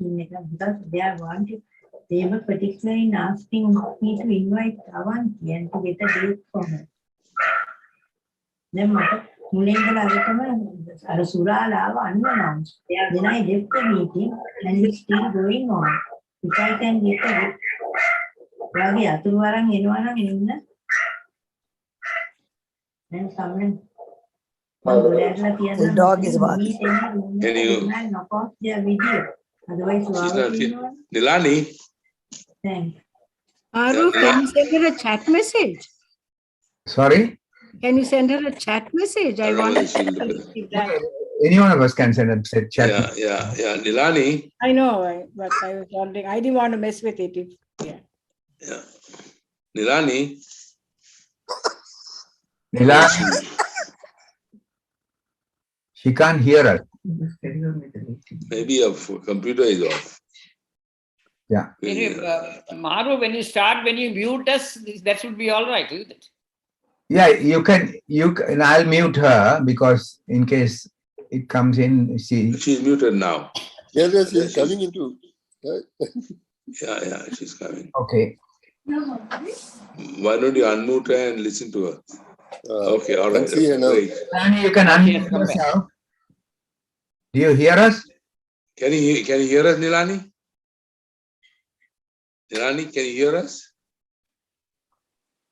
because they were particularly asking me to invite Avanti and to get a date for her. Then unannounced. Then I left the meeting and it's still going on. If I can get a date. Then someone The dog is barking. Can you? knock off their video. Otherwise, She's not here. Nilani? Thanks. Aru, can you send her a chat message? Sorry? Can you send her a chat message? I want to see that. Any one of us can send a chat. Yeah. Nilani? I know, but I was wondering. I didn't want to mess with it. Yeah. Nilani? Nilani? She can't hear us. Maybe your computer is off. Yeah. Maru, when you mute us, that should be all right, isn't it? Yeah, you can, I'll mute her because in case it comes in, she's muted now. Yes, she's coming into. Yeah, she's coming. Okay. Why don't you unmute her and listen to her? Okay, all right. See her now. Nilani, you can unmute yourself. Do you hear us? Can you hear us, Nilani? Nilani, can you hear us?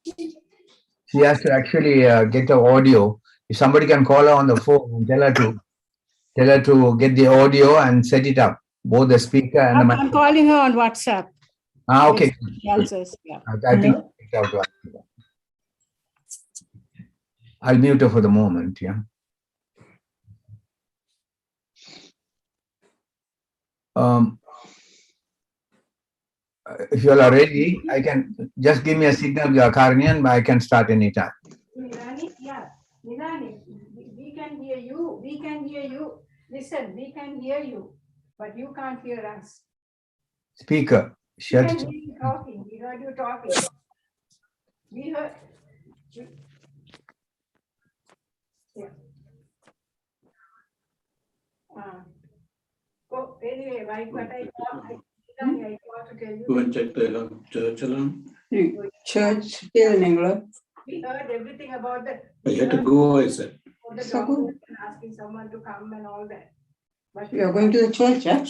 She has to actually get the audio. If somebody can call her on the phone and tell her to get the audio and set it up, both the speaker and the microphone. I'm calling her on WhatsApp. Okay. Yes, also, yeah. I think I'll mute her for the moment. Yeah. If you all are ready, I can just give me a signal, Karnian, I can start anytime. Nilani, yeah. Nilani, we can hear you. We can hear you. Listen, we can hear you, but you can't hear us. Speaker, We shut. can hear you talking. We heard you talking. We heard. Yeah. Oh, anyway, what I want to tell you. Go and check the church alarm. Church, we heard everything about that. You had to go, I said. The doctor asking someone to come and all that. But you are going to the church, huh?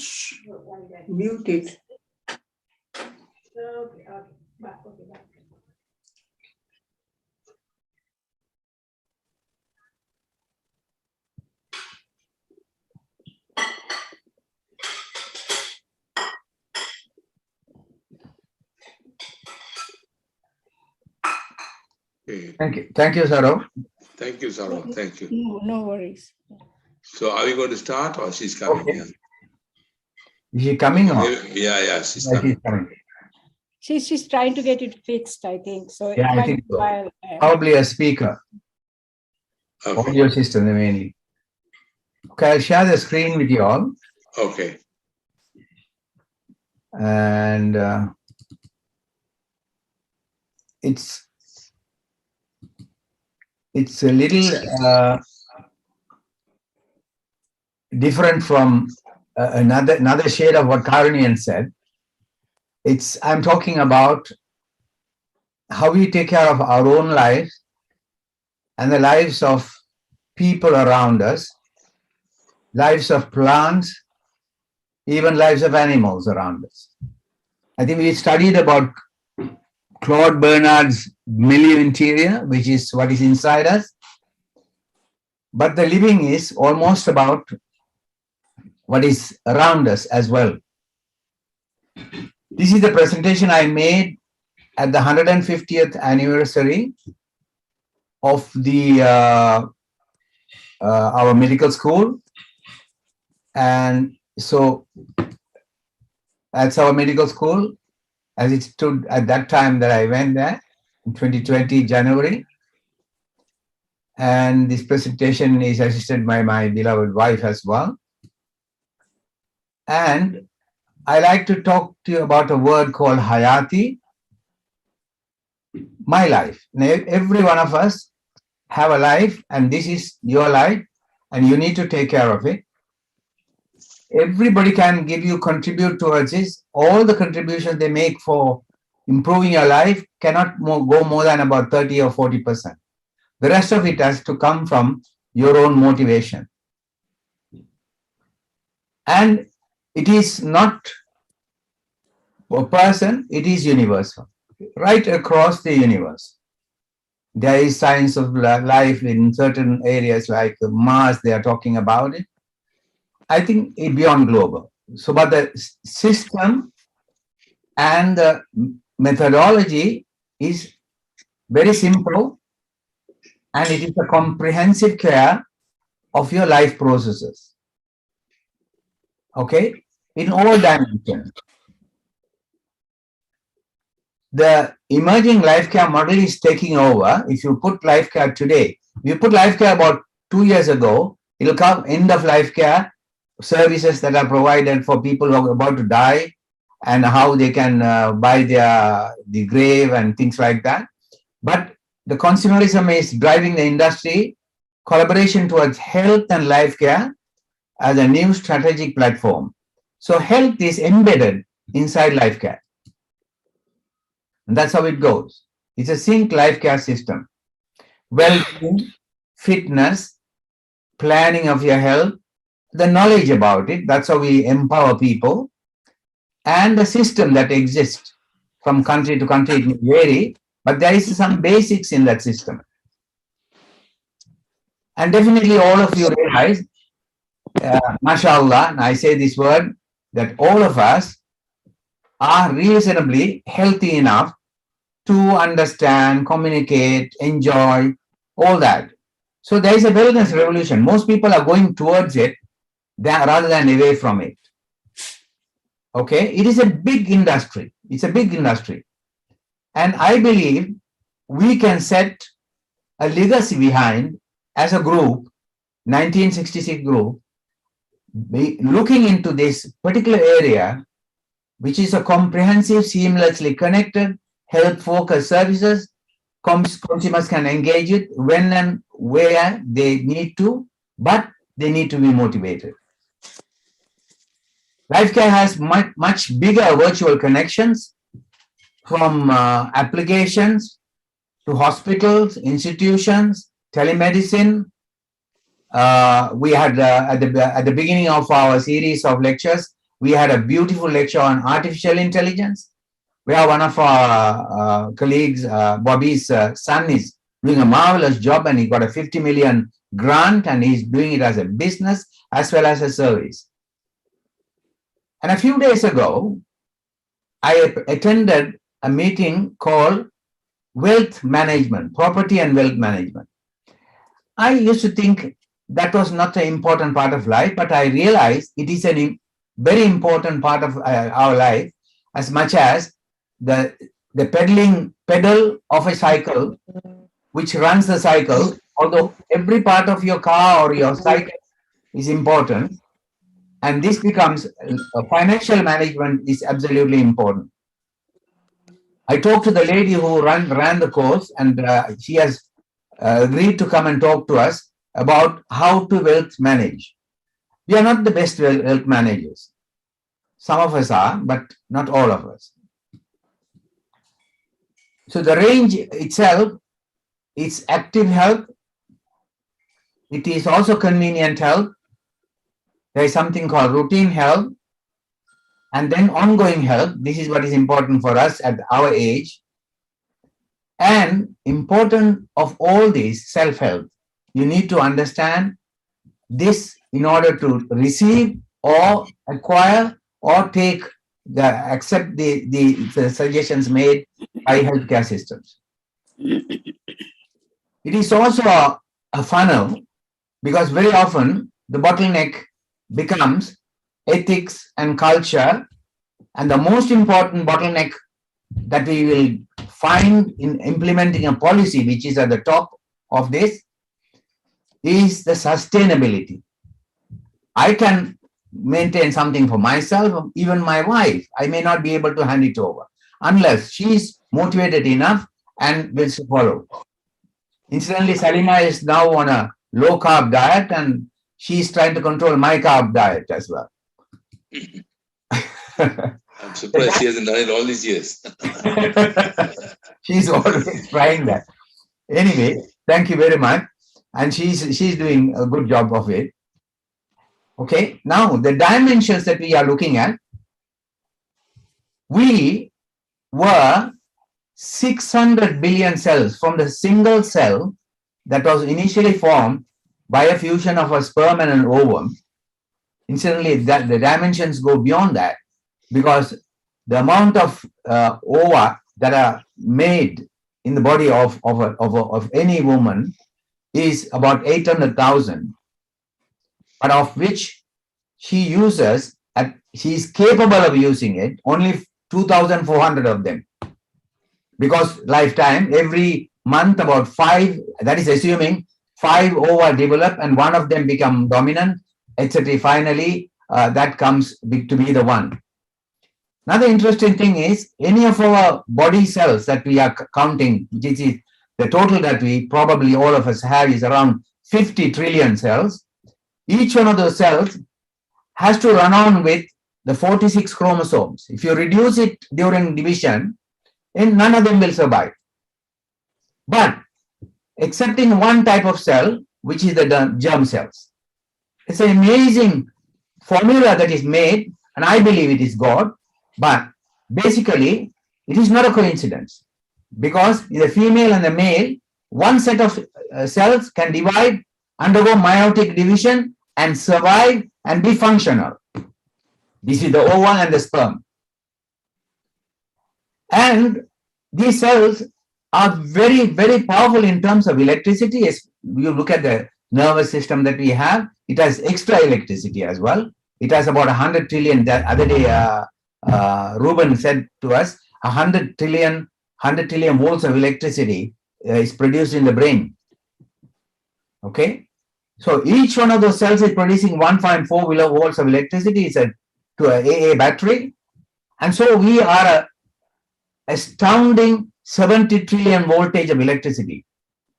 Like Mute it. Okay. Bye. Okay. Thank you, Saro. Thank you, Sarah. Thank you. No worries. So are we going to start or she's coming here? Is she coming on? Yeah, she's Yeah, coming. she's coming. She's trying to get it fixed, I think. So Yeah, it I might think be so. while. Probably a speaker. Okay. Audio system mainly. Okay, I'll share the screen with you all. Okay. And it's a little different from another shade of what Karunian said. I'm talking about how we take care of our own lives and the lives of people around us, lives of plants, even lives of animals around us. I think we studied about Claude Bernard's milieu interior, which is what is inside us. But the living is almost about what is around us as well. This is the presentation I made at the 150th anniversary of our medical school. And so that's our medical school as it stood at that time that I went there in 2020 January. And this presentation is assisted by my beloved wife as well. And I like to talk to you about a word called Hayati, my life. Every one of us have a life, and this is your life, and you need to take care of it. everybody can contribute towards this. All the contributions they make for improving your life cannot go more than about 30 or 40%. The rest of it has to come from your own motivation. And it is not a person, it is universal, right across the universe. There is science of life in certain areas like Mars, they are talking about it. I think it beyond global. So, but the system and the methodology is very simple, and it is a comprehensive care of your life processes. Okay, in all dimensions. The emerging life care model is taking over. If you put life care today, you put life care about 2 years ago, it'll come end of life care services that are provided for people who are about to die and how they can buy the grave and things like that. But the consumerism is driving the industry, collaboration towards health and life care as a new strategic platform. So health is embedded inside life care. And that's how it goes. It's a sync life care system. Well-being, fitness, planning of your health, the knowledge about it, that's how we empower people, and the system that exists from country to country, it may vary, but there is some basics in that system. And definitely all of you realize, mashallah, and I say this word, that all of us are reasonably healthy enough to understand, communicate, enjoy, all that. So there is a wellness revolution. Most people are going towards it rather than away from it. Okay, it is a big industry. It's a big industry. And I believe we can set a legacy behind as a group, 1966 group, looking into this particular area, which is a comprehensive, seamlessly connected, health-focused services. Consumers can engage it when and where they need to, but they need to be motivated. Life care has much bigger virtual connections, from applications to hospitals, institutions, telemedicine. We had at the beginning of our series of lectures, we had a beautiful lecture on artificial intelligence, where one of our colleagues, Bobby's son, is doing a marvelous job, and he got a 50 million grant, and he's doing it as a business as well as a service. And a few days ago, I attended a meeting called Wealth Management, Property and Wealth Management. I used to think that was not an important part of life, but I realized it is a very important part of our life, as much as the pedal of a cycle, which runs the cycle. Although every part of your car or your cycle is important, and this becomes financial management is absolutely important. I talked to the lady who ran the course, and she has agreed to come and talk to us about how to wealth manage. We are not the best wealth managers. Some of us are, but not all of us. So the range itself, it's active health. It is also convenient health. There is something called routine health, and then ongoing health. This is what is important for us at our age. And important of all these, self-help. You need to understand this in order to receive or acquire or accept the suggestions made by healthcare systems. It is also a funnel, because very often the bottleneck becomes ethics and culture, and the most important bottleneck that we will find in implementing a policy, which is at the top of this, is the sustainability. I can maintain something for myself, even my wife. I may not be able to hand it over unless she is motivated enough and will follow. Incidentally, Salima is now on a low carb diet, and she is trying to control my carb diet as well. I'm surprised she hasn't done it all these years. She's always trying that. Anyway, thank you very much. And she's doing a good job of it. Okay, now the dimensions that we are looking at, we were 600 billion cells from the single cell that was initially formed by a fusion of a sperm and an ovum. Incidentally, that the dimensions go beyond that, because the amount of ova that are made in the body of any woman is about 800,000, but of which she uses, she is capable of using it, only 2,400 of them. Because lifetime, every month about 5, that is assuming 5 ova develop and one of them become dominant, etc. Finally, that comes to be the one. Another interesting thing is, any of our body cells that we are counting, which is the total that we probably all of us have is around 50 trillion cells. Each one of those cells has to run on with the 46 chromosomes. If you reduce it during division, then none of them will survive. But excepting one type of cell, which is the germ cells. It's an amazing formula that is made, and I believe it is God, but basically it is not a coincidence, because in the female and the male, one set of cells can divide, undergo meiotic division and survive and be functional. This is the ova and the sperm. And these cells are very, very powerful in terms of electricity. As you look at the nervous system that we have, it has extra electricity as well. It has about 100 trillion. The other day, Ruben said to us, 100 trillion volts of electricity is produced in the brain. Okay, so each one of those cells is producing 1.4 kilovolts of electricity. It's to a AA battery, and so we are a astounding 70 trillion voltage of electricity,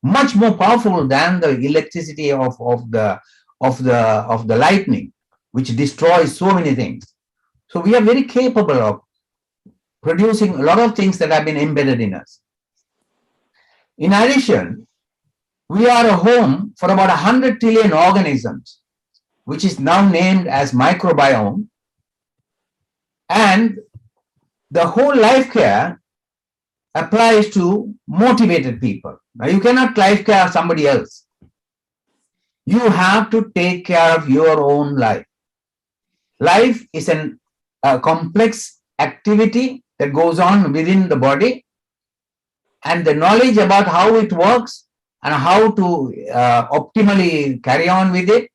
much more powerful than the electricity of the lightning, which destroys so many things. So we are very capable of producing a lot of things that have been embedded in us. In addition, we are a home for about 100 trillion organisms, which is now named as microbiome. And the whole life care applies to motivated people. Now, you cannot life care somebody else. You have to take care of your own life. Life is a complex activity that goes on within the body, and the knowledge about how it works and how to optimally carry on with it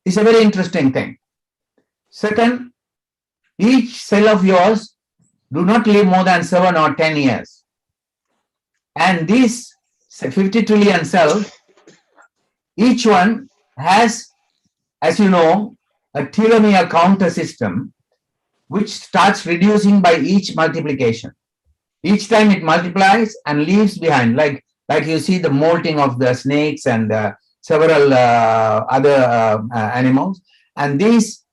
is a very interesting thing. Second, each cell of yours do not live more than 7 or 10 years. And these 50 trillion cells, each one has, as you know, a telomere counter system, which starts reducing by each multiplication. Each time it multiplies and leaves behind, like you see the molting of the snakes and several other animals. And these,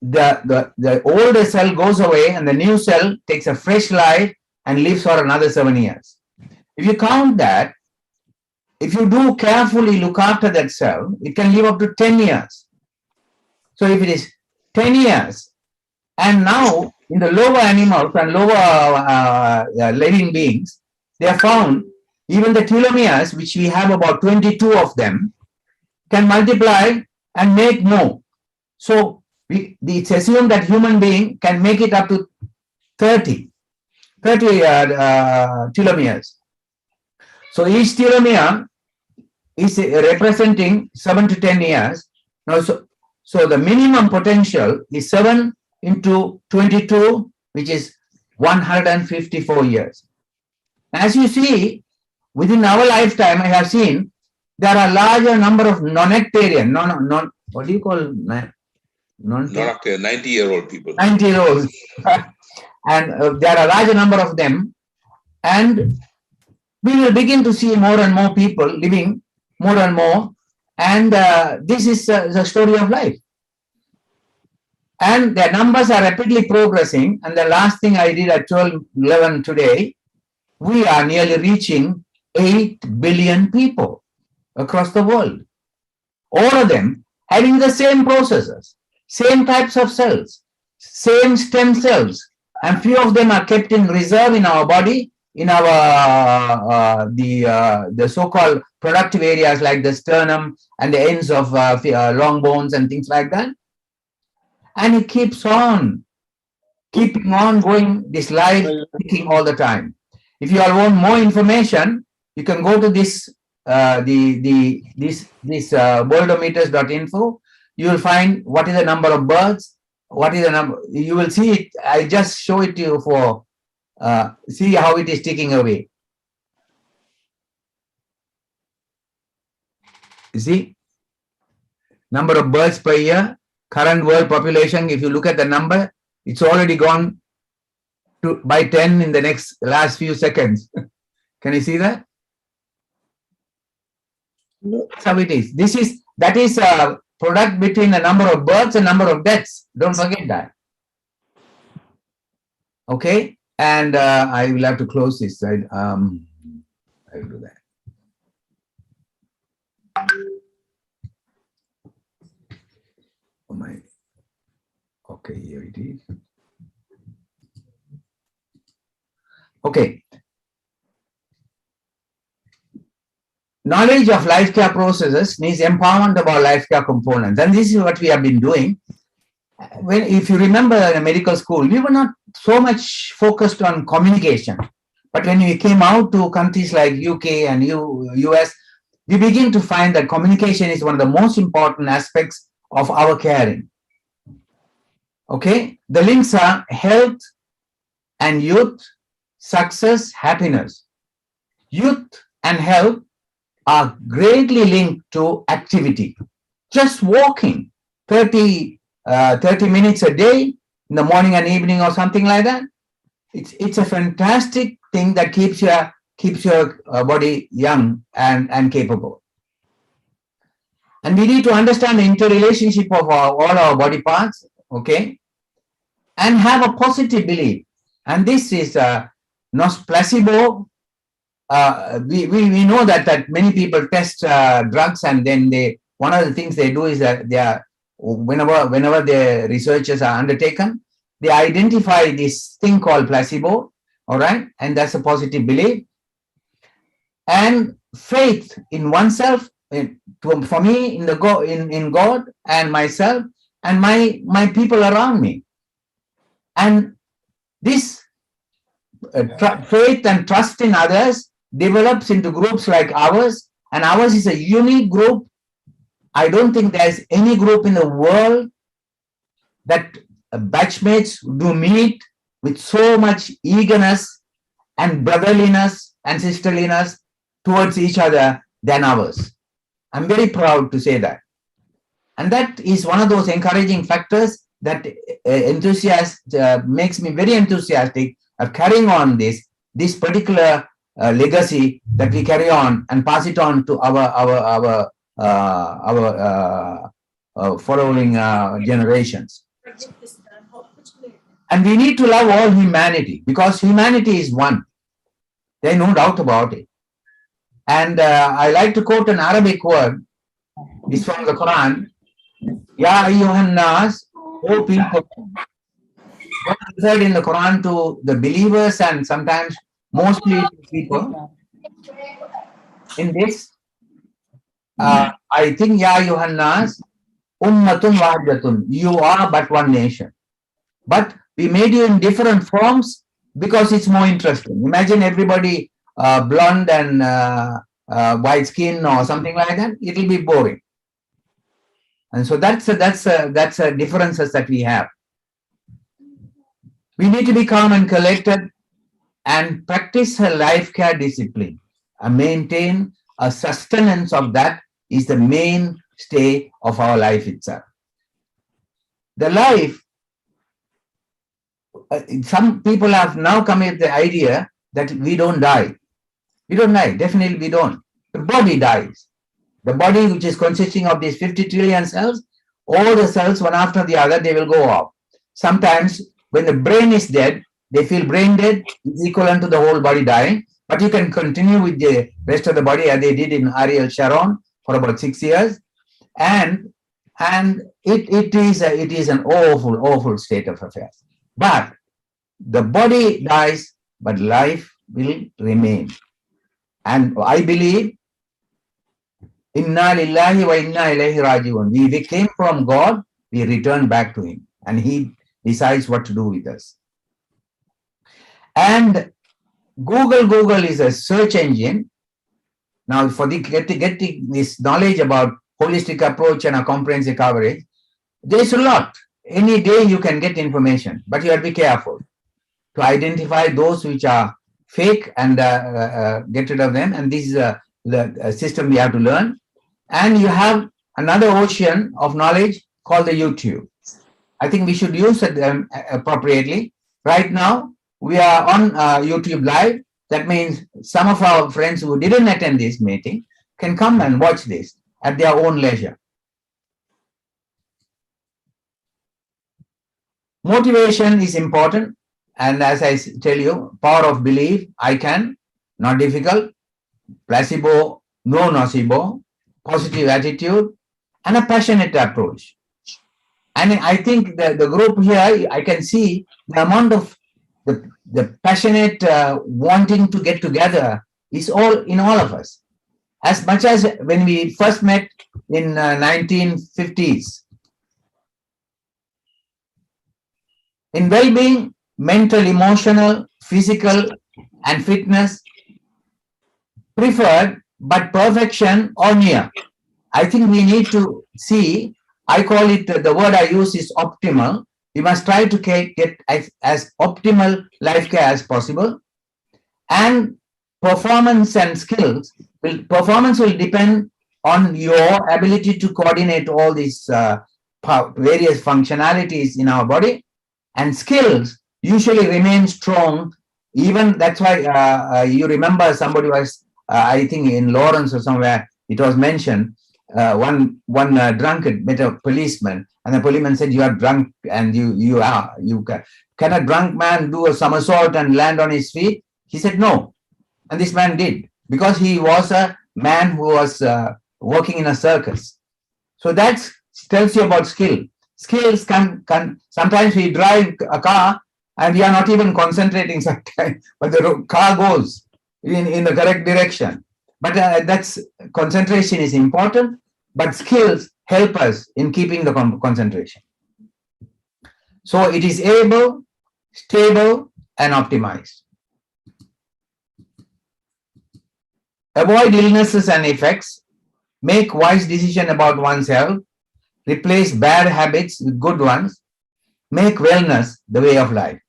the older cell goes away and the new cell takes a fresh life and lives for another 7 years. If you count that, if you do carefully look after that cell, it can live up to 10 years. So if it is 10 years, and now in the lower animals and lower living beings, they have found even the telomeres, which we have about 22 of them, can multiply and make more. So it's assumed that human being can make it up to 30 telomeres. So each telomere is representing 7 to 10 years. Now, so the minimum potential is 7 into 22, which is 154 years. As you see, within our lifetime, I have seen there are a larger number of non-nectarian, what do you call 90-year-old people. 90-year-olds. And there are a larger number of them. And we will begin to see more and more people living more and more. And this is the story of life. And their numbers are rapidly progressing. And the last thing I did at 12:11 today, we are nearly reaching 8 billion people across the world. All of them having the same processes, same types of cells, same stem cells, and few of them are kept in reserve in our body, in our the so-called productive areas like the sternum and the ends of long bones and things like that. And it keeps on, keeping on going, this life ticking all the time. If you all want more information, you can go to this worldometers.info. You will find what is the number of birds, what is the number. You will see it. I just show it to you for see how it is ticking away. You see, number of birds per year, current world population. If you look at the number, it's already gone to by 10 in the last few seconds. Can you see that? No. That's how it is. That is a product between the number of births and number of deaths. Don't forget that. Okay, and I will have to close this. I will do that. Oh my. Okay, here it is. Okay. Knowledge of life care processes needs empowerment of our life care components. And this is what we have been doing. If you remember in medical school, we were not so much focused on communication. But when we came out to countries like UK and US, we begin to find that communication is one of the most important aspects of our caring. Okay, the links are health and youth, success, happiness. Youth and health are greatly linked to activity. Just walking 30 minutes a day in the morning and evening or something like that. It's a fantastic thing that keeps your body young and capable. And we need to understand the interrelationship of all our body parts, okay, and have a positive belief. And this is not placebo. We know that many people test drugs, and then one of the things they do is that they are whenever the researches are undertaken, they identify this thing called placebo, all right, and that's a positive belief. And faith in oneself, for me, in God and myself and my people around me. And this faith and trust in others develops into groups like ours, and ours is a unique group. I don't think there's any group in the world that batchmates do meet with so much eagerness and brotherliness and sisterliness towards each other than ours. I'm very proud to say that. And that is one of those encouraging factors that makes me very enthusiastic of carrying on this particular legacy that we carry on and pass it on to our following generations. And we need to love all humanity, because humanity is one. There's no doubt about it. And I like to quote an Arabic word. It's from the Quran. Ya ayyuhan nas, O people. What is said in the Quran to the believers and sometimes mostly to people. In this, I think Ya ayyuhan nas, ummatun wahidatun. You are but one nation. But we made you in different forms because it's more interesting. Imagine everybody blonde and white skin or something like that. It will be boring. And so that's a differences that we have. We need to be calm and collected and practice a life care discipline and maintain a sustenance of that is the mainstay of our life itself. The life, some people have now come with the idea that we don't die. We don't die, definitely we don't. The body dies. The body, which is consisting of these 50 trillion cells, all the cells one after the other, they will go off. sometimes when the brain is dead, they feel brain dead is equivalent to the whole body dying, but you can continue with the rest of the body as they did in Ariel Sharon for about 6 years. And it is an awful state of affairs. But the body dies, but life will remain. And I believe, Inna lillahi wa inna ilayhi rajiun. We came from God, we return back to Him, and He decides what to do with us. And Google is a search engine. Now, for getting this knowledge about holistic approach and a comprehensive coverage, there's a lot. Any day you can get information, but you have to be careful to identify those which are fake and get rid of them. And this is the system we have to learn. And you have another ocean of knowledge called the YouTube. I think we should use it appropriately. Right now, we are on YouTube Live. That means some of our friends who didn't attend this meeting can come and watch this at their own leisure. Motivation is important. And as I tell you, power of belief, I can, not difficult, placebo, no nocebo, positive attitude, and a passionate approach. And I think the group here, I can see the amount of the passionate wanting to get together is all in all of us. As much as when we first met in 1950s. In well-being, mental, emotional, physical, and fitness preferred, but perfection or near. I think we need to see, I call it, the word I use is optimal. We must try to get as optimal life care as possible. And performance and skills, performance will depend on your ability to coordinate all these various functionalities in our body. And skills usually remain strong. Even that's why you remember somebody was, I think in Lawrence or somewhere, it was mentioned, one drunkard met a policeman, and the policeman said, "You are drunk, and can a drunk man do a somersault and land on his feet?" He said no, and this man did, because he was a man who was working in a circus. So that tells you about skill. Skills can sometimes we drive a car and we are not even concentrating sometimes, but the car goes in the correct direction. But that's concentration is important, but skills help us in keeping the concentration. So it is able, stable, and optimized. Avoid illnesses and effects. Make wise decisions about oneself. Replace bad habits with good ones. Make wellness the way of life.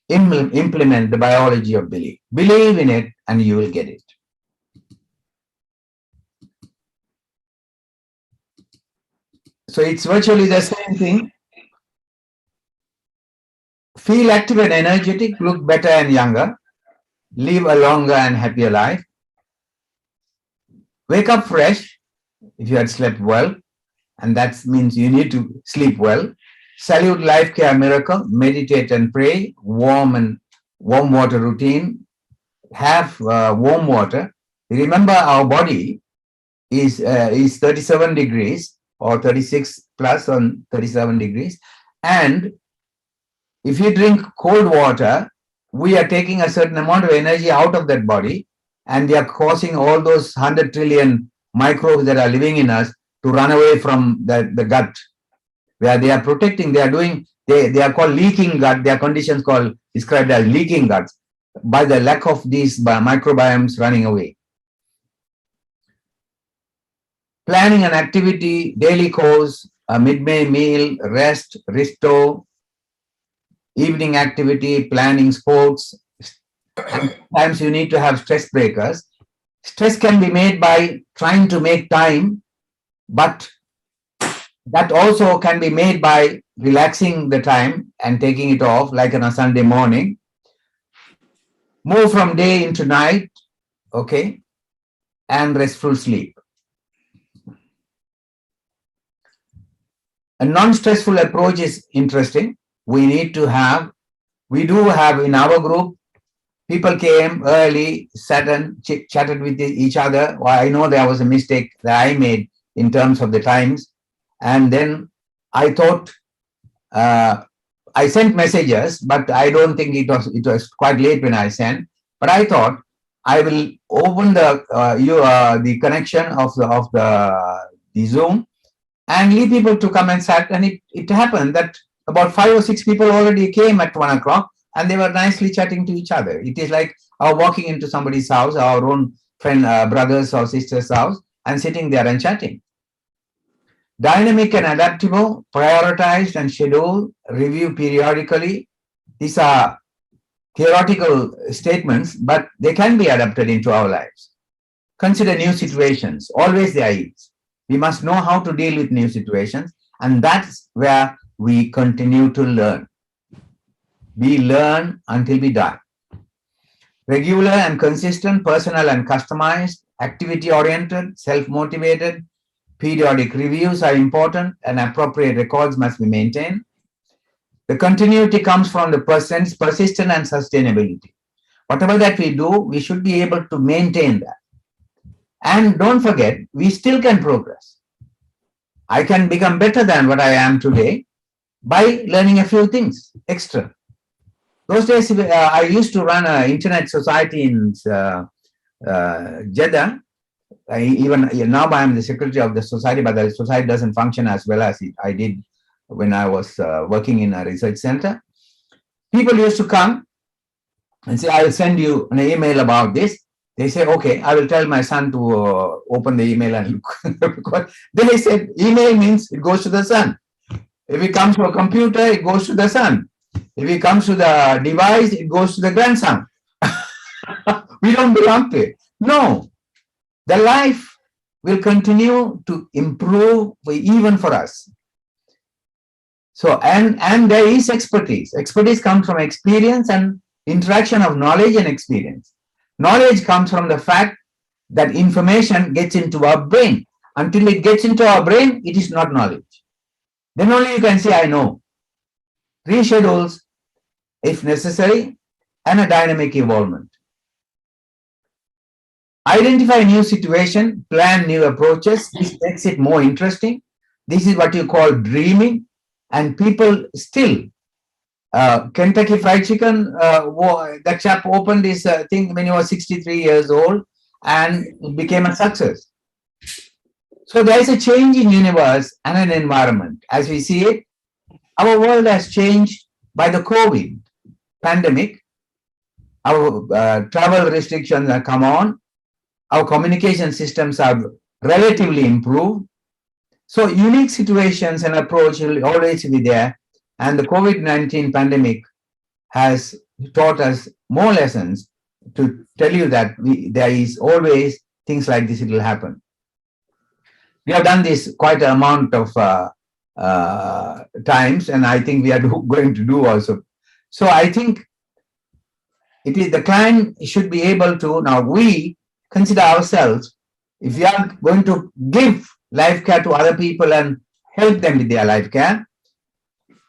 Implement the biology of belief. Believe in it and you will get it. So it's virtually the same thing. Feel active and energetic, look better and younger, live a longer and happier life. Wake up fresh if you had slept well, and that means you need to sleep well. Salute life care miracle, meditate and pray, warm water routine, have warm water. Remember, our body is 37 degrees or 36 plus on 37 degrees. And if you drink cold water, we are taking a certain amount of energy out of that body, and they are causing all those 100 trillion microbes that are living in us to run away from the gut, where they are protecting, they are called leaking gut. There are conditions described as leaking guts by the lack of these microbiomes running away. Planning an activity, daily course, a midday meal, rest, restore, evening activity, planning sports. Sometimes you need to have stress breakers. Stress can be made by trying to make time, but that also can be made by relaxing the time and taking it off, like on a Sunday morning. Move from day into night, okay, and restful sleep. A non-stressful approach is interesting. We do have in our group, people came early, sat and chatted with each other. Well, I know there was a mistake that I made in terms of the times. And then I thought, I sent messages, but I don't think it was quite late when I sent. But I thought I will open the connection of the Zoom and leave people to come and chat. And it happened that about 5 or 6 people already came at 1 o'clock, and they were nicely chatting to each other. It is like walking into somebody's house, our own friend, brothers or sisters' house, and sitting there and chatting. Dynamic and adaptable, prioritized and scheduled, review periodically. These are theoretical statements, but they can be adapted into our lives. Consider new situations. Always there is. We must know how to deal with new situations, and that's where we continue to learn. We learn until we die. Regular and consistent, personal and customized, activity-oriented, self-motivated, periodic reviews are important, and appropriate records must be maintained. The continuity comes from the persistence and sustainability. Whatever that we do, we should be able to maintain that. And don't forget, we still can progress. I can become better than what I am today by learning a few things extra. Those days, I used to run an internet society in Jeddah. Even now, I am the secretary of the society, but the society doesn't function as well as I did when I was working in a research center. People used to come and say, I will send you an email about this. They say, okay, I will tell my son to open the email and look. They said, email means it goes to the son. If it comes to a computer, it goes to the son. If it comes to the device, it goes to the grandson. We don't belong to it. No. The life will continue to improve even for us. So, and there is expertise. Expertise comes from experience and interaction of knowledge and experience. Knowledge comes from the fact that information gets into our brain. Until it gets into our brain, it is not knowledge. Then only you can say, I know. Reschedules, if necessary, and a dynamic involvement. Identify new situation, plan new approaches. This makes it more interesting. This is what you call dreaming. And people still, Kentucky Fried Chicken, that chap opened this thing when he was 63 years old, and it became a success. So there is a change in universe and an environment. As we see it, our world has changed by the COVID pandemic. Our travel restrictions have come on. Our communication systems have relatively improved. So unique situations and approach will always be there. And the COVID-19 pandemic has taught us more lessons to tell you that there is always things like this, it will happen. We have done this quite an amount of times, and I think we are going to do also. So I think it is the client should be able to, now we consider ourselves, if we are going to give life care to other people and help them with their life care,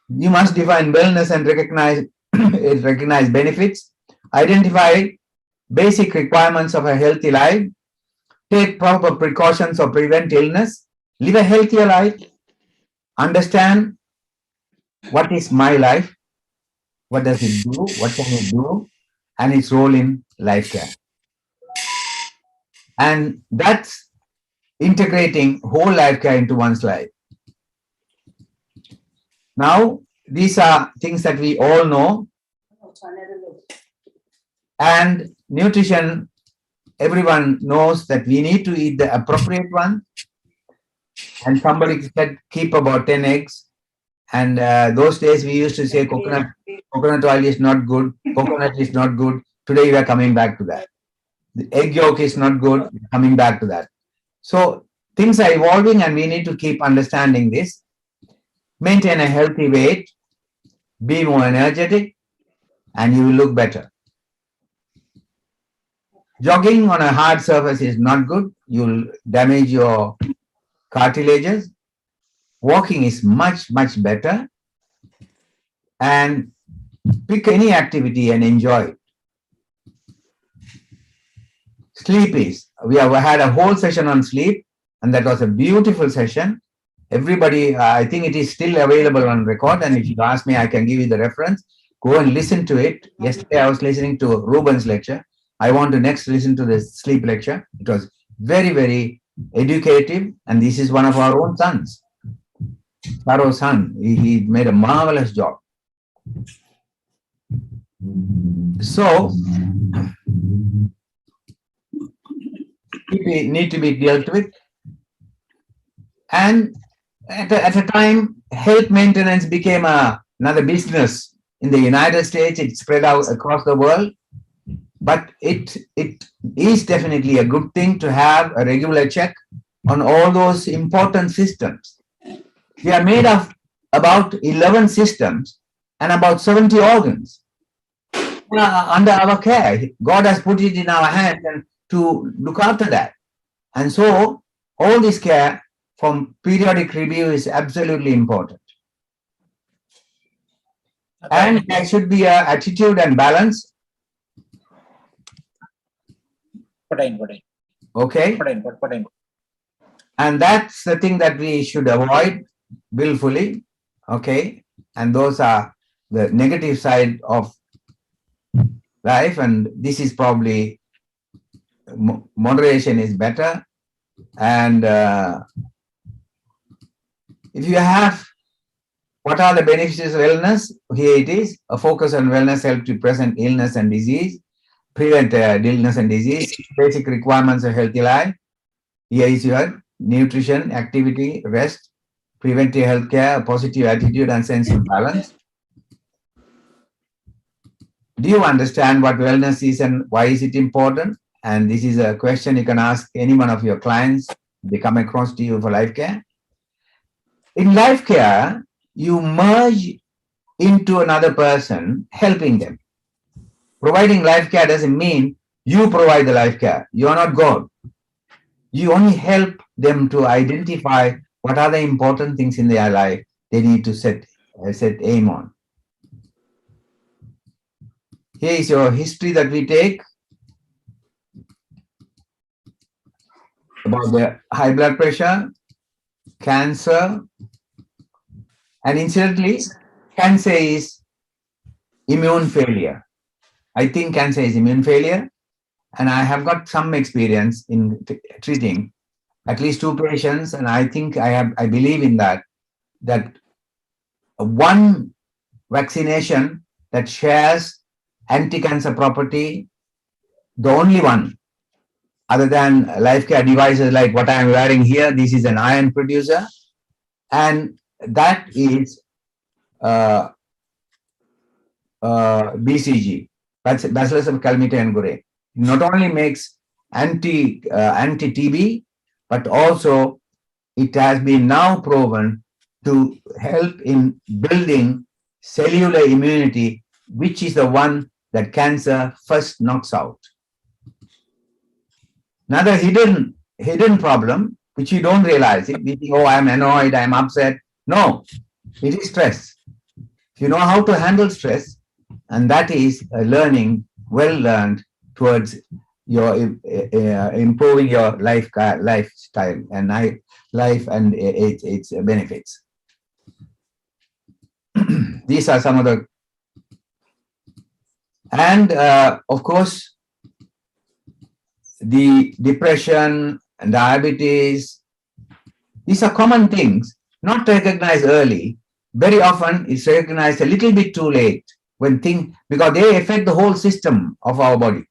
you must define wellness and recognize benefits, identify basic requirements of a healthy life, take proper precautions or prevent illness, live a healthier life, understand what is my life, what does it do, what can it do, and its role in life care. And that's integrating whole life care into one's life. Now, these are things that we all know. And nutrition, everyone knows that we need to eat the appropriate one. And somebody said keep about 10 eggs. And those days we used to say coconut oil is not good, coconut is not good. Today we are coming back to that. The egg yolk is not good, coming back to that. So things are evolving and we need to keep understanding this. Maintain a healthy weight, be more energetic, and you will look better. Jogging on a hard surface is not good. You'll damage your cartilages. walking is much, much better. And pick any activity and enjoy it. Sleep is, we have had a whole session on sleep, and that was a beautiful session. Everybody, I think it is still available on record, and if you ask me, I can give you the reference. Go and listen to it. Yesterday I was listening to Ruben's lecture. I want to next listen to the sleep lecture. It was very, very educative, and this is one of our own sons. Saro's son, he made a marvelous job. So, it need to be dealt with. And at a time, health maintenance became another business. In the United States, it spread out across the world. But it is definitely a good thing to have a regular check on all those important systems. We are made of about 11 systems and about 70 organs under our care. God has put it in our hands and to look after that. And so all this care from periodic review is absolutely important. And there should be an attitude and balance. Okay. And that's the thing that we should avoid willfully. Okay. And those are the negative side of life. And this is probably moderation is better. And if you have, what are the benefits of wellness? Here it is. A focus on wellness helps to prevent illness and disease, prevent illness and disease, basic requirements of healthy life. Here is your nutrition, activity, rest, preventive health care, positive attitude, and sense of balance. Do you understand what wellness is and why is it important? And this is a question you can ask any one of your clients. They come across to you for life care. In life care, you merge into another person, helping them. Providing life care doesn't mean you provide the life care. You are not God. You only help them to identify what are the important things in their life they need to set aim on. Here is your history that we take about the high blood pressure, cancer, and incidentally, cancer is immune failure. I think cancer is immune failure, and I have got some experience in treating at least 2 patients, and I think I believe in that one vaccination that shares anti-cancer property, the only one, other than life care devices like what I am wearing here, this is an iron producer, and that is BCG, Bacillus of Calmette and Gore. Not only makes anti-TB, but also it has been now proven to help in building cellular immunity, which is the one that cancer first knocks out. Another hidden problem, which you don't realize it. We think, oh, I'm annoyed, I'm upset. No, it is stress. If you know how to handle stress, and that is a learning well learned towards your improving your lifestyle and life and its benefits. These are some of the, and of course, the depression and diabetes, these are common things, not recognized early. Very often it's recognized a little bit too late when because they affect the whole system of our body.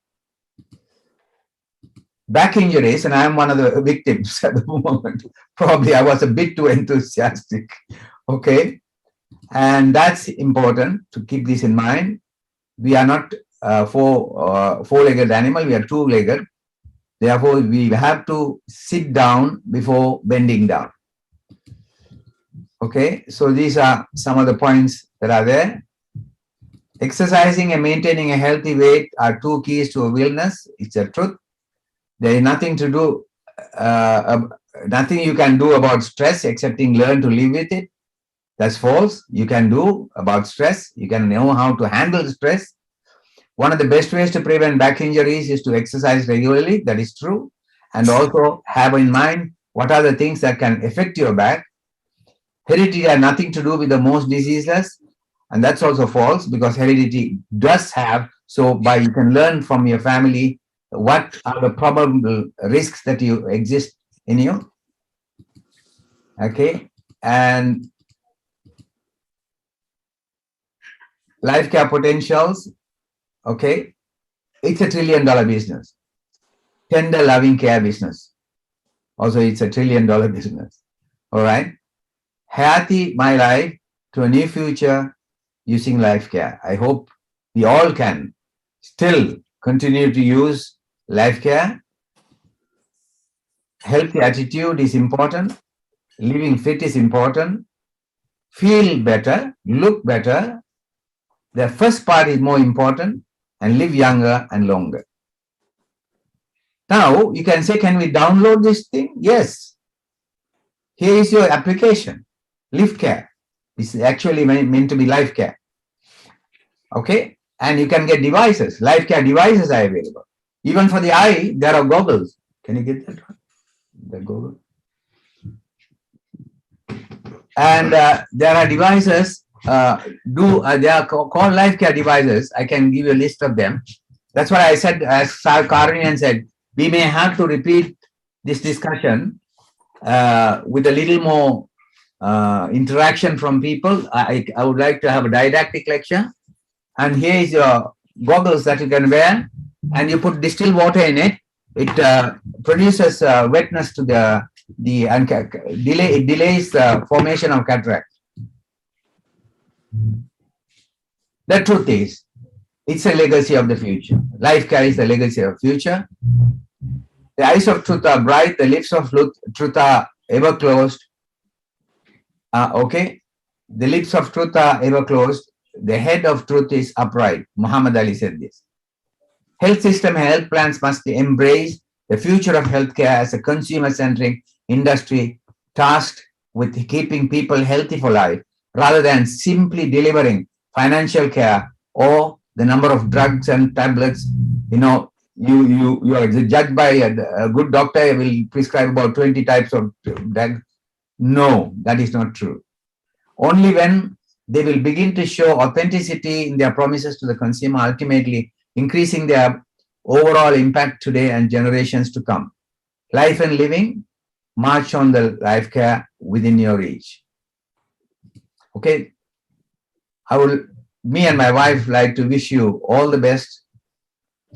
Back injuries, and I am one of the victims at the moment. Probably I was a bit too enthusiastic. Okay. And that's important to keep this in mind. We are not four-legged animal, we are two-legged. Therefore, we have to sit down before bending down. Okay, so these are some of the points that are there. Exercising and maintaining a healthy weight are 2 keys to a wellness. It's a truth. There is nothing to do nothing you can do about stress excepting learn to live with it. That's false. You can do about stress. You can know how to handle stress. One of the best ways to prevent back injuries is to exercise regularly. That is true. And also have in mind what are the things that can affect your back. Heredity has nothing to do with the most diseases. And that's also false because heredity does have. So you can learn from your family what are the probable risks that you exist in you. Okay. And life care potentials. Okay. It's a $1 trillion business. Tender loving care business. Also, it's a $1 trillion business. All right. Happy my life to a new future using life care. I hope we all can still continue to use life care. Healthy attitude is important. Living fit is important. Feel better, look better. The first part is more important, and live younger and longer. Now, you can say, can we download this thing? Yes. Here is your application, Live Care. This is actually meant to be life care. Okay? And you can get devices. Life care devices are available. Even for the eye, there are goggles. Can you get that one? The goggle. And there are devices, they are called life care devices. I can give you a list of them. That's why I said, as Karunian said, we may have to repeat this discussion with a little more interaction from people. I would like to have a didactic lecture. And here is your goggles that you can wear, and you put distilled water in it. It produces wetness to it delays the formation of cataract. The truth is, it's a legacy of the future. Life care is the legacy of the future. The eyes of truth are bright, the lips of truth are ever closed. Okay, the lips of truth are ever closed. The head of truth is upright. Muhammad Ali said this. Health system and health plans must embrace the future of healthcare as a consumer-centric industry tasked with keeping people healthy for life, rather than simply delivering financial care or the number of drugs and tablets. You know, you are judged by a good doctor will prescribe about 20 types of drugs. No, that is not true. Only when they will begin to show authenticity in their promises to the consumer, ultimately increasing their overall impact today and generations to come. Life and living, march on the life care within your reach. Okay, me and my wife like to wish you all the best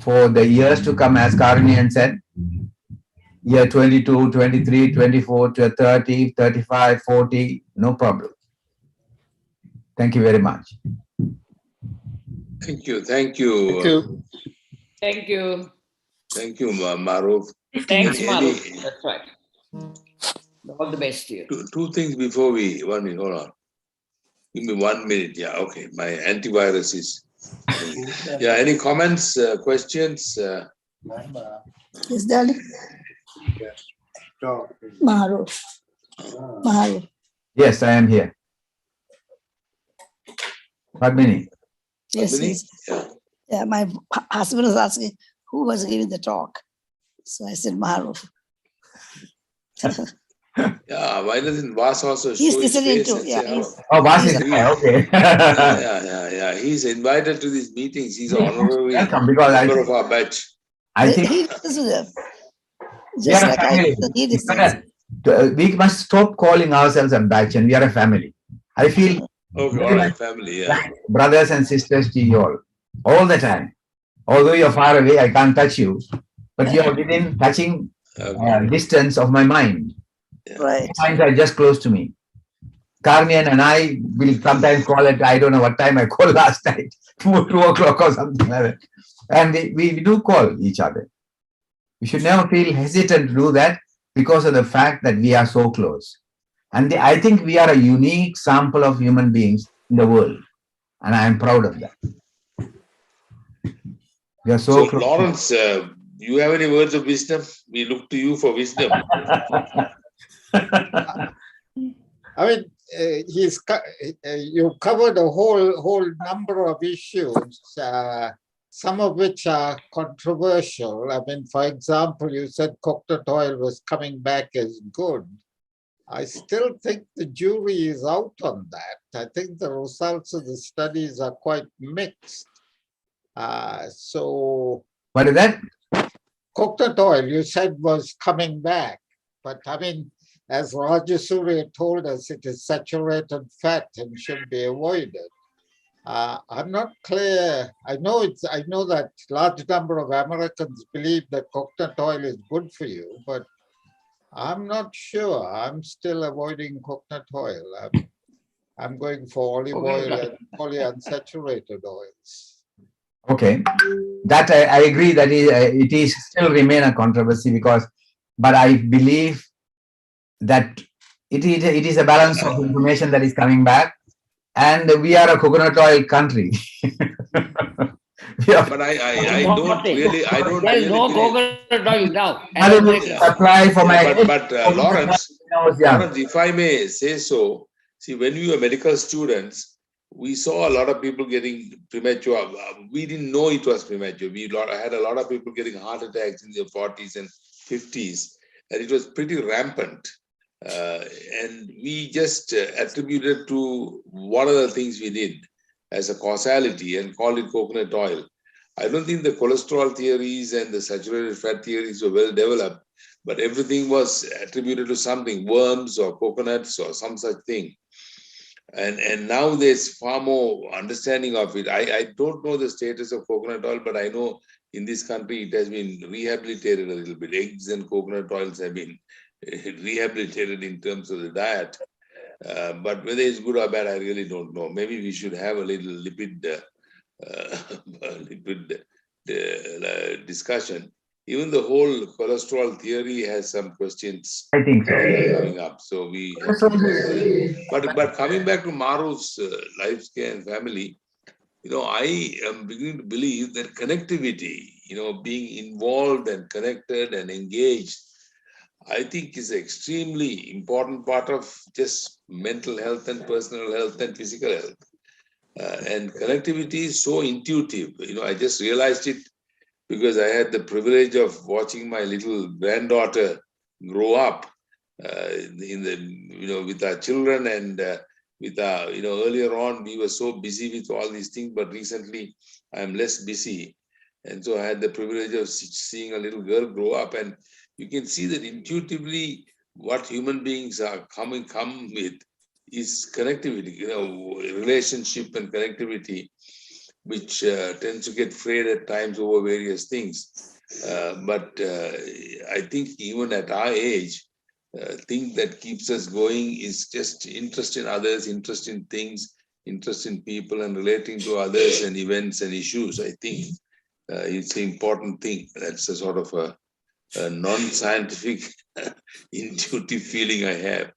for the years to come, as Karunian said, year 22, 23, 24, 30, 35, 40, no problem. Thank you very much. Thank you. Thank you. Thank you. Thank you. Thank you, Maruf. Thanks, Any- Maru. That's right. All the best to you. Two things before 1 minute, hold on. Give me 1 minute. Yeah, okay. My antivirus is. Yeah, any comments, questions? Yes, darling. Maru. Maru. Yes, I am here. Padmini. Yes, Padmini? yes. Yeah. Yeah, my husband was asking who was giving the talk. So I said Maru. Yeah, why doesn't Vas also He's show his listening face too. and Yeah, say hello? Oh, Vas He's- is there. Okay. Yeah. He's invited to these meetings. He's an honorary Welcome, because member of our batch. I think he listens to them. we Just are a like family. he listens. We must stop calling ourselves a batch, and we are a family. I feel Okay, all right, family, yeah. like brothers and sisters to you all the time. Although you're far away, I can't touch you, but you are within touching distance of my mind. Right. Minds are just close to me. Karnian and I will sometimes call it, I don't know what time I called last night, 2 o'clock or something like that. And we do call each other. We should never feel hesitant to do that because of the fact that we are so close. And I think we are a unique sample of human beings in the world. And I am proud of that. We are so close. Lawrence, do you have any words of wisdom? We look to you for wisdom. I mean, you covered a whole number of issues, some of which are controversial. I mean, for example, you said coconut oil was coming back as good. I still think the jury is out on that. I think the results of the studies are quite mixed. So What is that? coconut oil, you said, was coming back. But I mean, as Rajasuri told us, it is saturated fat and should be avoided. I'm not clear. I know that large number of Americans believe that coconut oil is good for you, but I'm not sure. I'm still avoiding coconut oil. I'm going for olive oil and polyunsaturated oils. Okay, that I agree that it is still remain a controversy but I believe that it is a balance of information that is coming back, and we are a coconut oil country. But I don't really There is no coconut oil now. Apply for my but Lawrence, if I may say so, see, when we were medical students, we saw a lot of people getting premature. We didn't know it was premature. We had a lot of people getting heart attacks in their 40s and 50s, and it was pretty rampant. And we just attributed to one of the things we did as a causality and called it coconut oil. I don't think the cholesterol theories and the saturated fat theories were well developed, but everything was attributed to something, worms or coconuts or some such thing. And now there's far more understanding of it. I don't know the status of coconut oil, but I know in this country it has been rehabilitated a little bit. Eggs and coconut oils have been rehabilitated in terms of the diet. But whether it's good or bad, I really don't know. Maybe we should have a little lipid discussion. Even the whole cholesterol theory has some questions I think so. coming up. So we have to, but coming back to Maru's lifespan and family, I am beginning to believe that connectivity, being involved and connected and engaged, I think is an extremely important part of just mental health and personal health and physical health. And connectivity is so intuitive. I just realized it because I had the privilege of watching my little granddaughter grow up with our children, and with our, earlier on we were so busy with all these things, but recently I'm less busy. And so I had the privilege of seeing a little girl grow up, and you can see that intuitively what human beings are come with is connectivity, relationship and connectivity, which tends to get frayed at times over various things. But I think even at our age, thing that keeps us going is just interest in others, interest in things, interest in people, and relating to others and events and issues. I think it's an important thing. That's a sort of a non-scientific, intuitive feeling I have.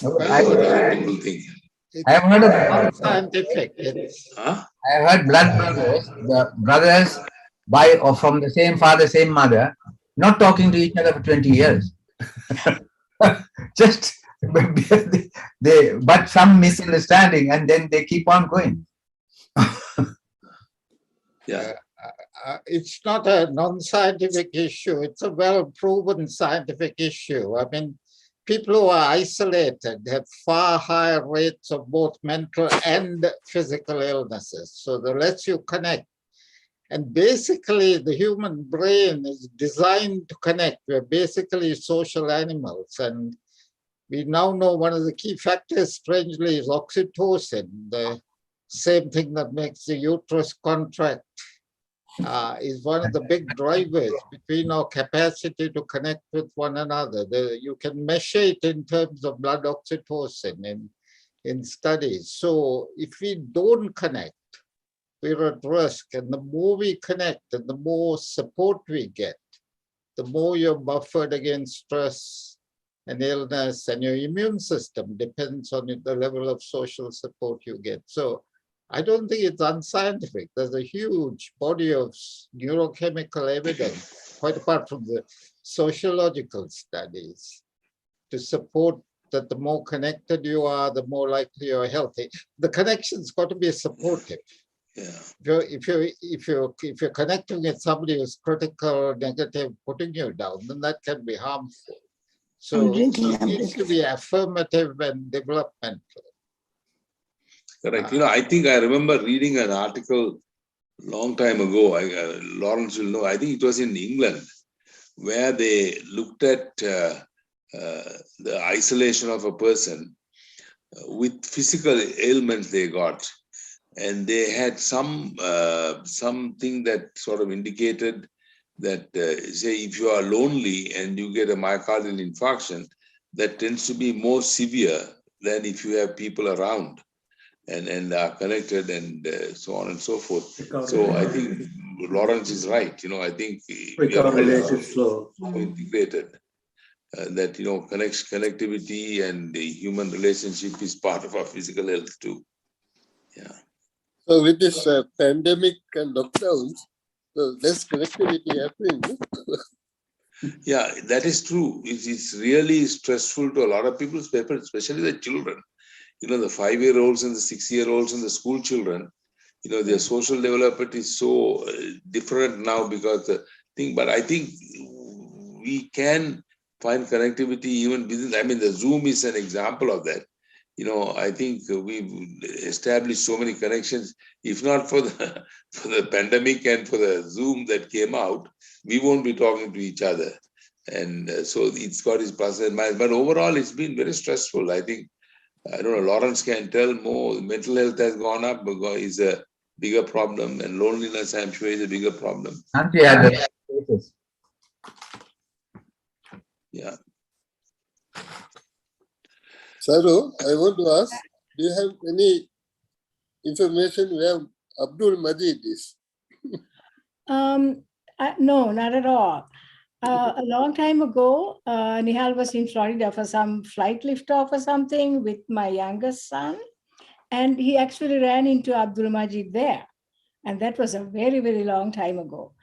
What other people think? I have heard of Scientific. I have heard blood brothers, the brothers from the same father, same mother, not talking to each other for 20 years. Just but some misunderstanding, and then they keep on going. Yeah. It's not a non-scientific issue. It's a well-proven scientific issue. I mean, people who are isolated have far higher rates of both mental and physical illnesses. So the less you connect, and basically the human brain is designed to connect. We're basically social animals. And we now know one of the key factors, strangely, is oxytocin, the same thing that makes the uterus contract. Is one of the big drivers between our capacity to connect with one another. You can measure it in terms of blood oxytocin in studies. So if we don't connect, we're at risk. And the more we connect and the more support we get, the more you're buffered against stress and illness, and your immune system depends on the level of social support you get. So I don't think it's unscientific. There's a huge body of neurochemical evidence, quite apart from the sociological studies, to support that the more connected you are, the more likely you're healthy. The connection's got to be supportive. Yeah. If you're connecting with somebody who's critical, negative, putting you down, then that can be harmful. So it needs to be affirmative and developmental. Correct. I think I remember reading an article long time ago. Lawrence will know. I think it was in England, where they looked at the isolation of a person with physical ailments they got, and they had something that sort of indicated that, say, if you are lonely and you get a myocardial infarction, that tends to be more severe than if you have people around and are connected and so on and so forth. So I think Lawrence is right. I think we are all integrated. That connectivity and the human relationship is part of our physical health too. Yeah. So with this pandemic and lockdowns, so less connectivity happening. Yeah, that is true. It's really stressful to a lot of people, especially the children. The 5-year-olds and the 6-year-olds and the school children. Their social development is so different now because the thing. But I think we can find connectivity even within. I mean, the Zoom is an example of that. I think we've established so many connections. If not for the pandemic and for the Zoom that came out, we won't be talking to each other. And so it's got its pluses and minuses. But overall, it's been very stressful. I think, I don't know, Lawrence can tell more. Mental health has gone up because it's a bigger problem, and loneliness, I'm sure, is a bigger problem. Yeah. Saru, I want to ask, do you have any information where Abdul Majid is? No, not at all. A long time ago, Nihal was in Florida for some flight liftoff or something with my youngest son. And he actually ran into Abdul Majid there. And that was a very, very long time ago.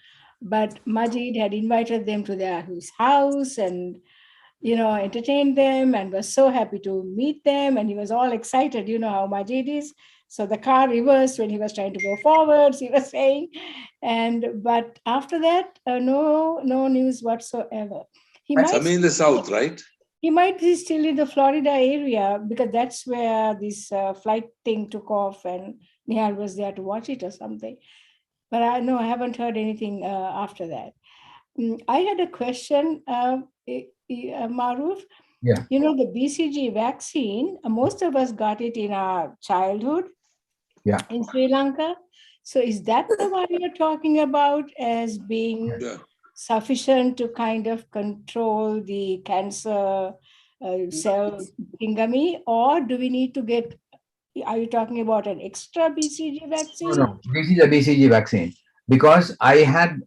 But Majid had invited them to his house and, entertained them and was so happy to meet them. And he was all excited, how Majid is. So the car reversed when he was trying to go forwards, he was saying. But after that, no news whatsoever. He might Somewhere in the south, right? He might be still in the Florida area because that's where this flight thing took off and Nihal was there to watch it or something. But I haven't heard anything after that. I had a question, Maruf. Yeah. The BCG vaccine, most of us got it in our childhood in Sri Lanka. So is that the one you're talking about as being sufficient to kind of control the cancer cell thingamy, or do we need to get, are you talking about an extra BCG vaccine? No, this is a BCG vaccine because I had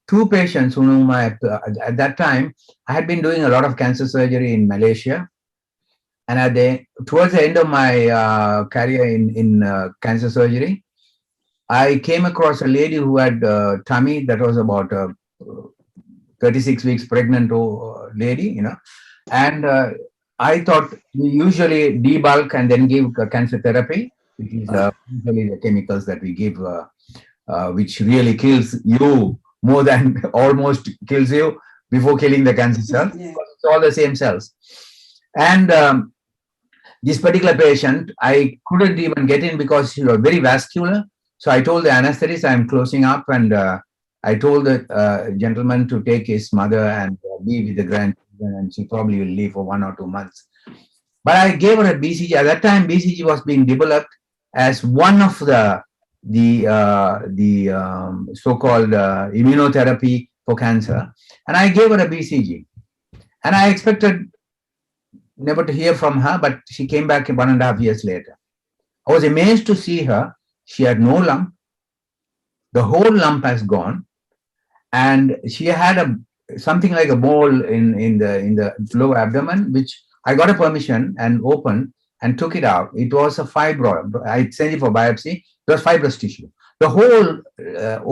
2 patients whom at that time, I had been doing a lot of cancer surgery in Malaysia. And towards the end of my career in cancer surgery, I came across a lady who had tummy that was about 36 weeks pregnant lady, and I thought we usually debulk and then give cancer therapy, which is usually the chemicals that we give, which really kills you more than almost kills you before killing the cancer cells. It's all the same cells. And this particular patient, I couldn't even get in because she was very vascular. So I told the anesthetist I'm closing up, and I told the gentleman to take his mother and be with the grandchildren, and she probably will leave for 1 or 2 months. But I gave her a BCG. At that time, BCG was being developed as one of the so-called immunotherapy for cancer, and I gave her a BCG. And I expected never to hear from her, but she came back 1.5 years later. I was amazed to see her. She had no lump. The whole lump has gone, and she had something like a mole in the lower abdomen, which I got a permission and opened and took it out. It was a fibroid. I sent it for biopsy. It was fibrous tissue. The whole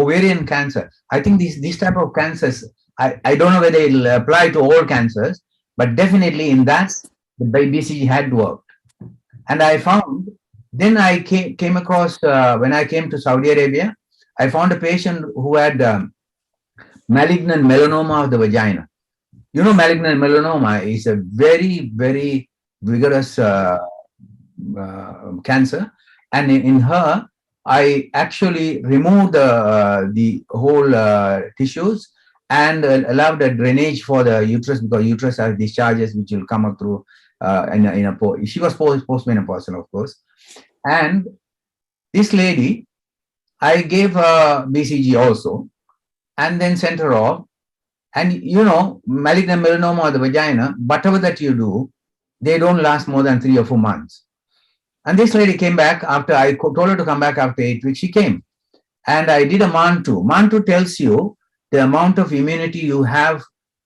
ovarian cancer. I think these type of cancers, I don't know whether it'll apply to all cancers, But definitely in that, the BCG had worked. And I found, then I came across, when I came to Saudi Arabia, I found a patient who had malignant melanoma of the vagina. You know, malignant melanoma is a very, very vigorous cancer. And in her, I actually removed the whole tissues and allowed a drainage for the uterus, because uterus has discharges which will come up through she was postmenopausal, of course. And this lady, I gave her BCG also, and then sent her off. And you know, malignant melanoma of the vagina, whatever that you do, they don't last more than 3 or 4 months. And this lady came back after I told her to come back after 8 weeks. She came, and I did a MAN2. MAN2 tells you the amount of immunity you have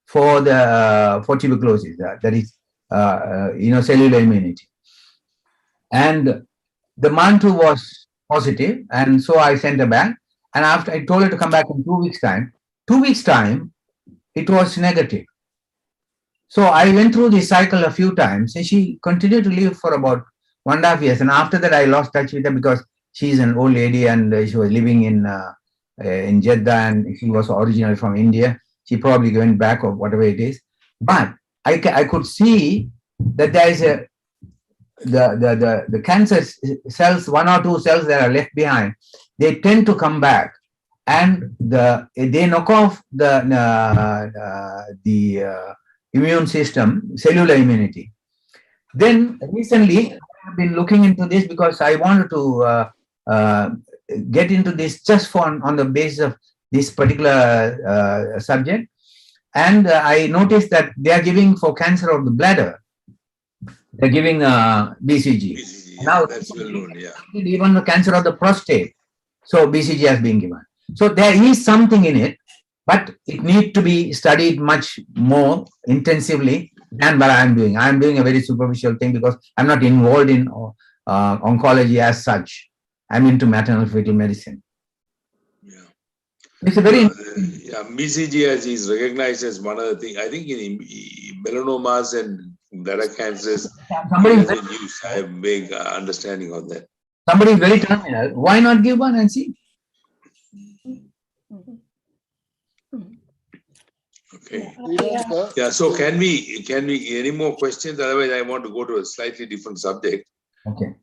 for the for tuberculosis. That is, cellular immunity. And the MAN2 was positive, and so I sent her back. And after I told her to come back in 2 weeks' time, it was negative. So I went through this cycle a few times, and she continued to live for about 1.5 years. And after that, I lost touch with her because she's an old lady, and she was living in Jeddah, and she was originally from India. She probably went back or whatever it is. But I could see that there is the cancer cells, 1 or 2 cells that are left behind, they tend to come back, and they knock off the immune system, cellular immunity. Then recently, I've been looking into this because I wanted to get into this just on the basis of this particular subject. And I noticed that they are giving for cancer of the bladder, they're giving BCG. BCG, Now, that's well known, yeah. Even the cancer of the prostate, so BCG has been given. So there is something in it, but it needs to be studied much more intensively than what I'm doing. I'm doing a very superficial thing because I'm not involved in oncology as such. I'm into maternal fetal medicine. Yeah. It's a very BCG is recognized as one of the things. I think in melanomas and bladder cancers, I have vague understanding of that. Somebody is very terminal. Why not give one and see? Okay. Yeah. So can we any more questions? Otherwise, I want to go to a slightly different subject. Okay.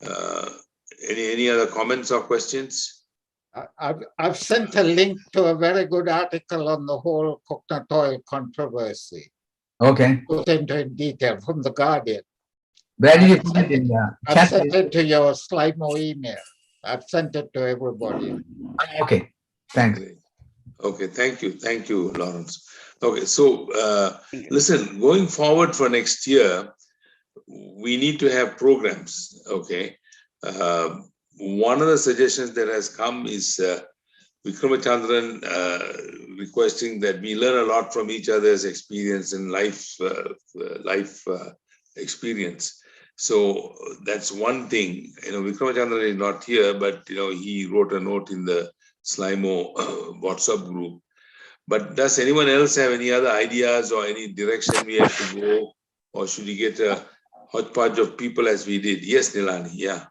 Any other comments or questions? I've sent a link to a very good article on the whole coconut oil controversy. Okay. Put into in detail from the Guardian. Where did you put it in the chat? I've sent it to your SLIMO email. I've sent it to everybody. Okay. Thanks. Okay. Thank you, Lawrence. Okay. So listen, going forward for next year, we need to have programs. Okay. One of the suggestions that has come is Vikramachandran requesting that we learn a lot from each other's experience and life experience. So that's one thing. Vikramachandran is not here, but he wrote a note in the SLIMO WhatsApp group. But does anyone else have any other ideas or any direction we have to go, or should we get a hodgepodge of people as we did? Yes, Nilani. Yeah.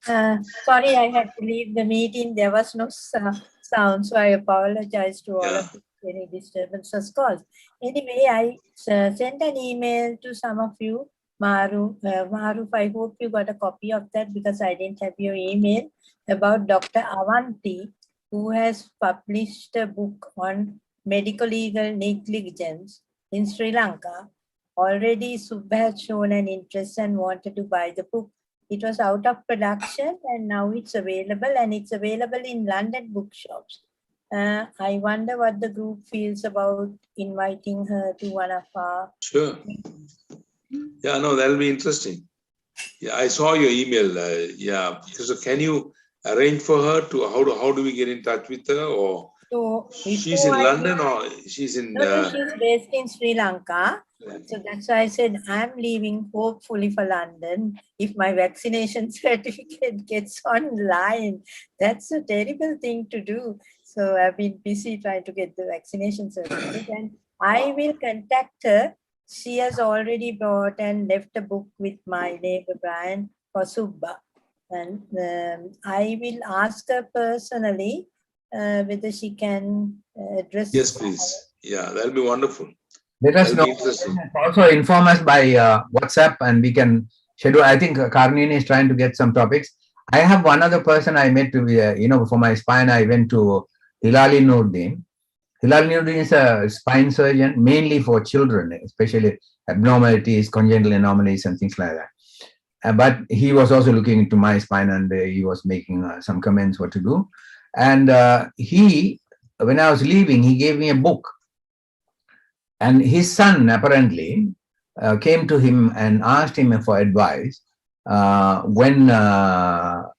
Sorry, I had to leave the meeting. There was no sound, so I apologize to all of you if any disturbances caused. Anyway, I sent an email to some of you. Maruf, I hope you got a copy of that because I didn't have your email, about Dr. Avanti, who has published a book on medical legal negligence in Sri Lanka. Already Subha had shown an interest and wanted to buy the book. It was out of production and now it's available, and it's available in London bookshops. I wonder what the group feels about inviting her to one of our... Sure. Yeah, no, that'll be interesting. Yeah, I saw your email. Yeah. So can you arrange for her to, how do we get in touch with her? Or so she's in London or she's in... No, she's based in Sri Lanka. So that's why I said I'm leaving hopefully for London. If my vaccination certificate gets online, that's a terrible thing to do. So I've been busy trying to get the vaccination certificate, and I will contact her she has already brought and left a book with my neighbor Brian for Subba. And I will ask her personally whether she can address. Yes, please. Yeah, that'll be wonderful. Let us know. Also inform us by WhatsApp and we can schedule. I think Karnini is trying to get some topics. I have one other person I met to be, for my spine, I went to Hilali Noordin. Hilali Noordin is a spine surgeon, mainly for children, especially abnormalities, congenital anomalies and things like that. But he was also looking into my spine and he was making some comments what to do. And when I was leaving, he gave me a book. And his son apparently came to him and asked him for advice when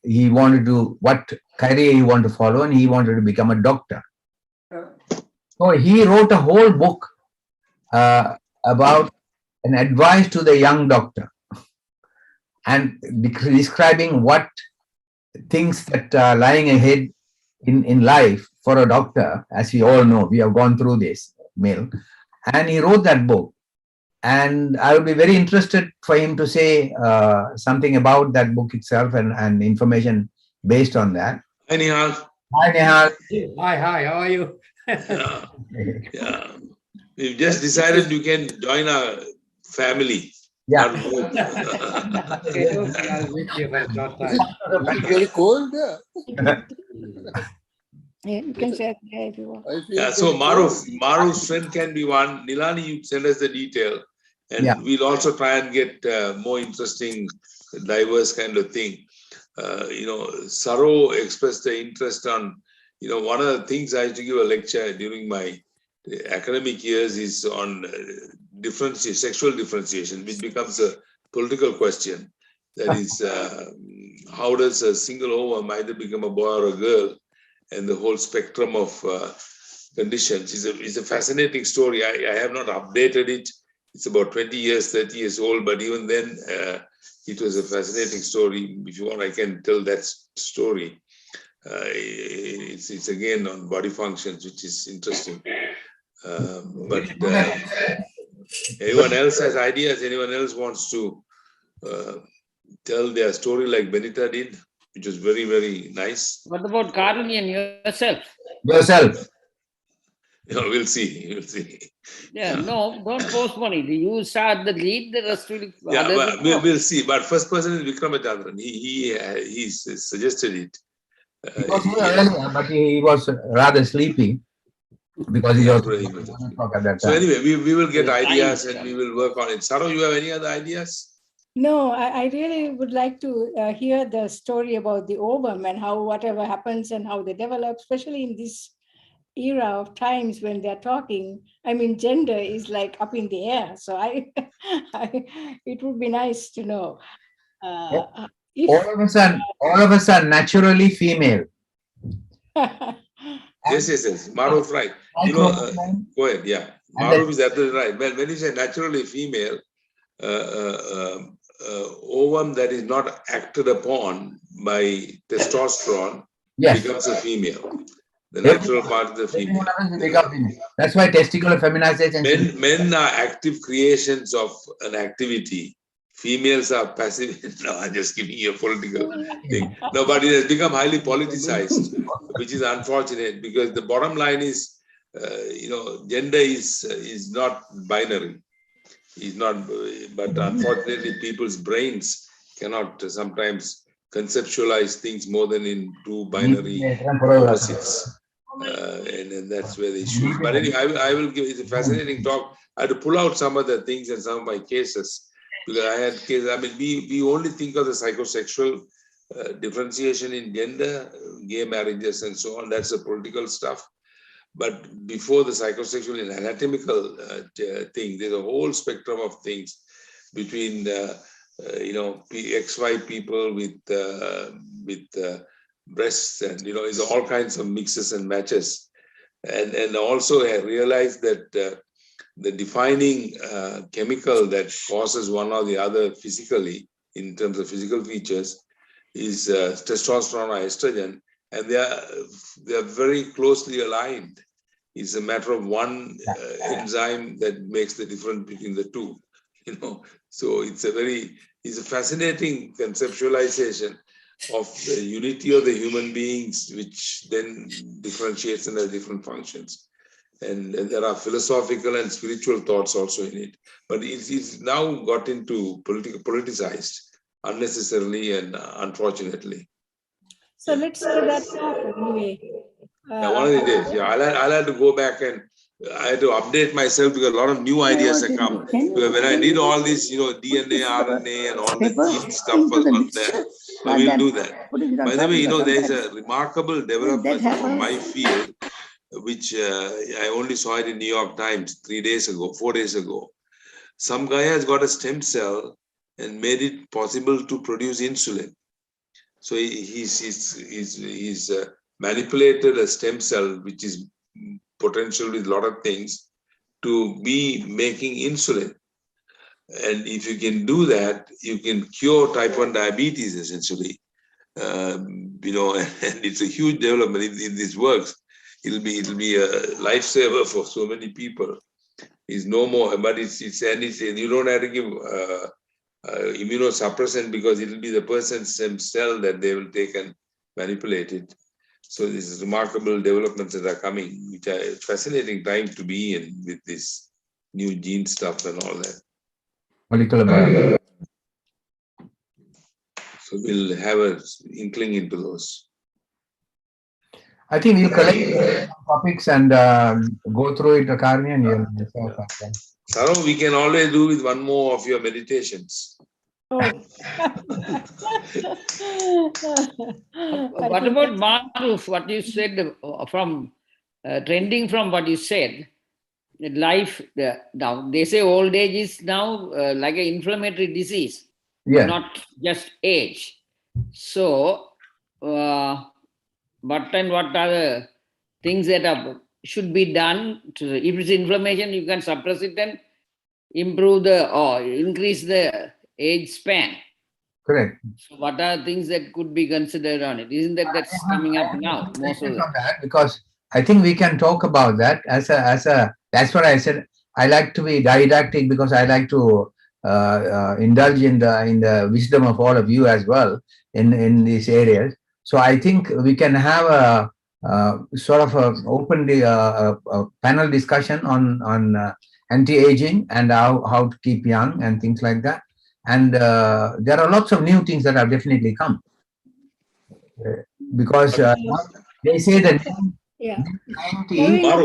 he wanted to, what career he wanted to follow, and he wanted to become a doctor. So he wrote a whole book about an advice to the young doctor and describing what things that are lying ahead in life for a doctor. As we all know, we have gone through this, Mill. And he wrote that book. And I would be very interested for him to say something about that book itself and information based on that. Hi, Nihal. Hi, Nihal. Hi, how are you? Yeah. We've just decided you can join our family. Yeah. Our group. It's very cold there. Yeah, you can share there if you want. Yeah, so Maru's friend can be one. Nilani, you send us the detail. And Yeah. we'll also try and get more interesting, diverse kind of thing. Saro expressed the interest on, one of the things I used to give a lecture during my academic years is on sexual differentiation, which becomes a political question. That is, how does a single ovum either become a boy or a girl? And the whole spectrum of conditions is a fascinating story. I have not updated it. It's about 20 years, 30 years old, but even then, it was a fascinating story. If you want, I can tell that story. It's again on body functions, which is interesting. But anyone else has ideas? Anyone else wants to tell their story like Benita did, which was very, very nice? What about Karuni and yourself? Yourself. We'll see. We'll see. Yeah, no, don't postpone it. You start the lead, the rest will. Yeah, but we'll see. But first person is Vikramachandran. He suggested it. Because he was earlier, but he was rather sleepy because he was at that time. So anyway, we will get ideas and we will work on it. Saro, you have any other ideas? No, I really would like to hear the story about the ovum and how whatever happens and how they develop, especially in this era of times when they're talking. I mean, gender is like up in the air. So it would be nice to know. All of us are naturally female. Yes. Maru's right. Go ahead. Yeah, Maru is absolutely right. Well, when you say naturally female, ovum that is not acted upon by testosterone becomes a female. The natural part of the female. That's why testicular feminization. Men are active creations of an activity. Females are passive. No, I'm just giving you a political thing. No, but it has become highly politicized, which is unfortunate because the bottom line is, gender is not binary. It's not, but unfortunately, people's brains cannot sometimes conceptualize things more than in two binary opposites. And that's where the issue is. But anyway, I will give, it's a fascinating talk. I had to pull out some of the things and some of my cases because I had cases. I mean, we only think of the psychosexual differentiation in gender, gay marriages and so on. That's the political stuff. But before the psychosexual and anatomical thing, there's a whole spectrum of things between, XY people with breasts and, it's all kinds of mixes and matches. And also I realized that the defining chemical that causes one or the other physically, in terms of physical features, is testosterone or estrogen. And they are very closely aligned. It's a matter of one enzyme that makes the difference between the two. So it's a fascinating conceptualization of the unity of the human beings, which then differentiates and has different functions. And there are philosophical and spiritual thoughts also in it. But it's now got into politicized unnecessarily and unfortunately. So let's see that talk anyway. Yeah, one of the days. Yeah, I'll have to go back and I had to update myself because a lot of new ideas have come. Because when I did all this, DNA, RNA, and all the gene stuff was there. So we'll do that. By the way, there is a remarkable development from my field, which I only saw it in New York Times 4 days ago. Some guy has got a stem cell and made it possible to produce insulin. So he's manipulated a stem cell, which is potential with a lot of things, to be making insulin. And if you can do that, you can cure type 1 diabetes essentially. And it's a huge development. If this works, it'll be a lifesaver for so many people. It's no more, but it's you don't have to give immunosuppressant because it'll be the person's stem cell that they will take and manipulate it. So this is remarkable developments that are coming, which are a fascinating time to be in with this new gene stuff and all that. Molecular biology. So we'll have an inkling into those. I think we'll collect topics and go through it, Karni, and you'll Saru, we can always do with one more of your meditations. Oh. What about Maruf, what you said from trending from what you said, life, now they say old age is now like an inflammatory disease, not just age. So, what are the things that should be done to, if it's inflammation, you can suppress it and improve or increase the age span. Correct. So what are things that could be considered on it? Isn't that's coming up now? Most of that, because I think we can talk about that as a. That's what I said. I like to be didactic because I like to indulge in the wisdom of all of you as well in these areas. So I think we can have a sort of a open panel discussion on anti-aging and how to keep young and things like that. And there are lots of new things that have definitely come because they say that. Yeah. Following up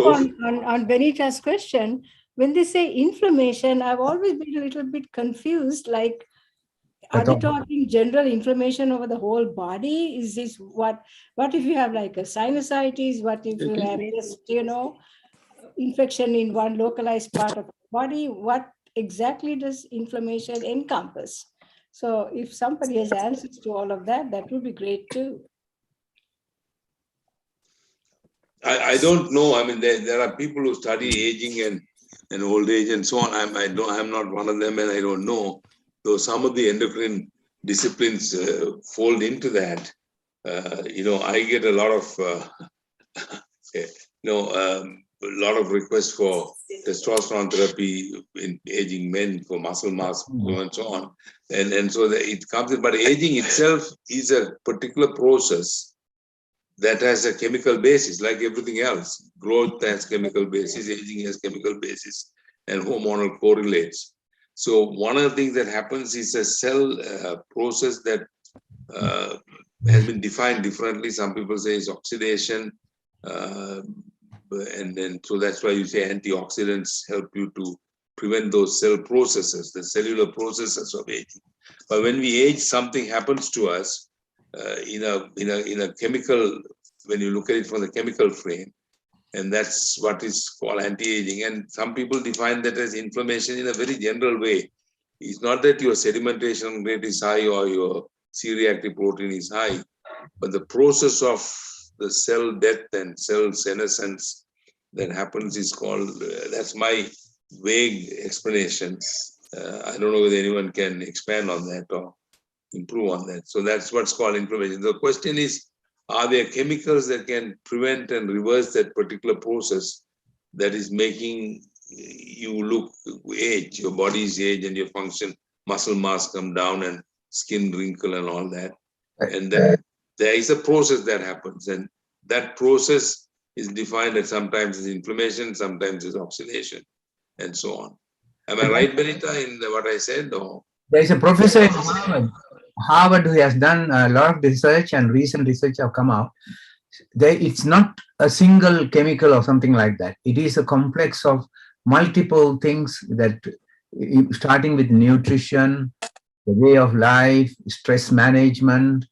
on Benita's question, when they say inflammation, I've always been a little bit confused. Like, are they talking general inflammation over the whole body? Is this what if you have like a sinusitis? What if you have just, infection in one localized part of the body? What exactly does inflammation encompass? So if somebody has answers to all of that, that would be great too. I don't know. I mean, there are people who study aging and old age and so on. I'm not one of them, and I don't know. Though some of the endocrine disciplines fold into that. I get a lot of requests for testosterone therapy in aging men for muscle mass and so on, and so it comes in. But aging itself is a particular process that has a chemical basis, like everything else. Growth has chemical basis, aging has chemical basis, and hormonal correlates. So one of the things that happens is a cell process that has been defined differently. Some people say it's oxidation, and then so that's why you say antioxidants help you to prevent those cell processes, the cellular processes of aging. But when we age, something happens to us. In a chemical, when you look at it from the chemical frame, and that's what is called anti-aging. And some people define that as inflammation in a very general way. It's not that your sedimentation rate is high or your C-reactive protein is high, but the process of the cell death and cell senescence that happens is called, that's my vague explanation. I don't know whether anyone can expand on that or improve on that. So that's what's called inflammation. The question is, are there chemicals that can prevent and reverse that particular process that is making you look age, your body's age and your function, muscle mass come down and skin wrinkle and all that. And then there is a process that happens, and that process is defined as sometimes as inflammation, sometimes as oxidation, and so on. Am I right, Benita, in what I said? Or? There's a professor in Harvard who has done a lot of research, and recent research have come out. It's not a single chemical or something like that. It is a complex of multiple things that, starting with nutrition, the way of life, stress management.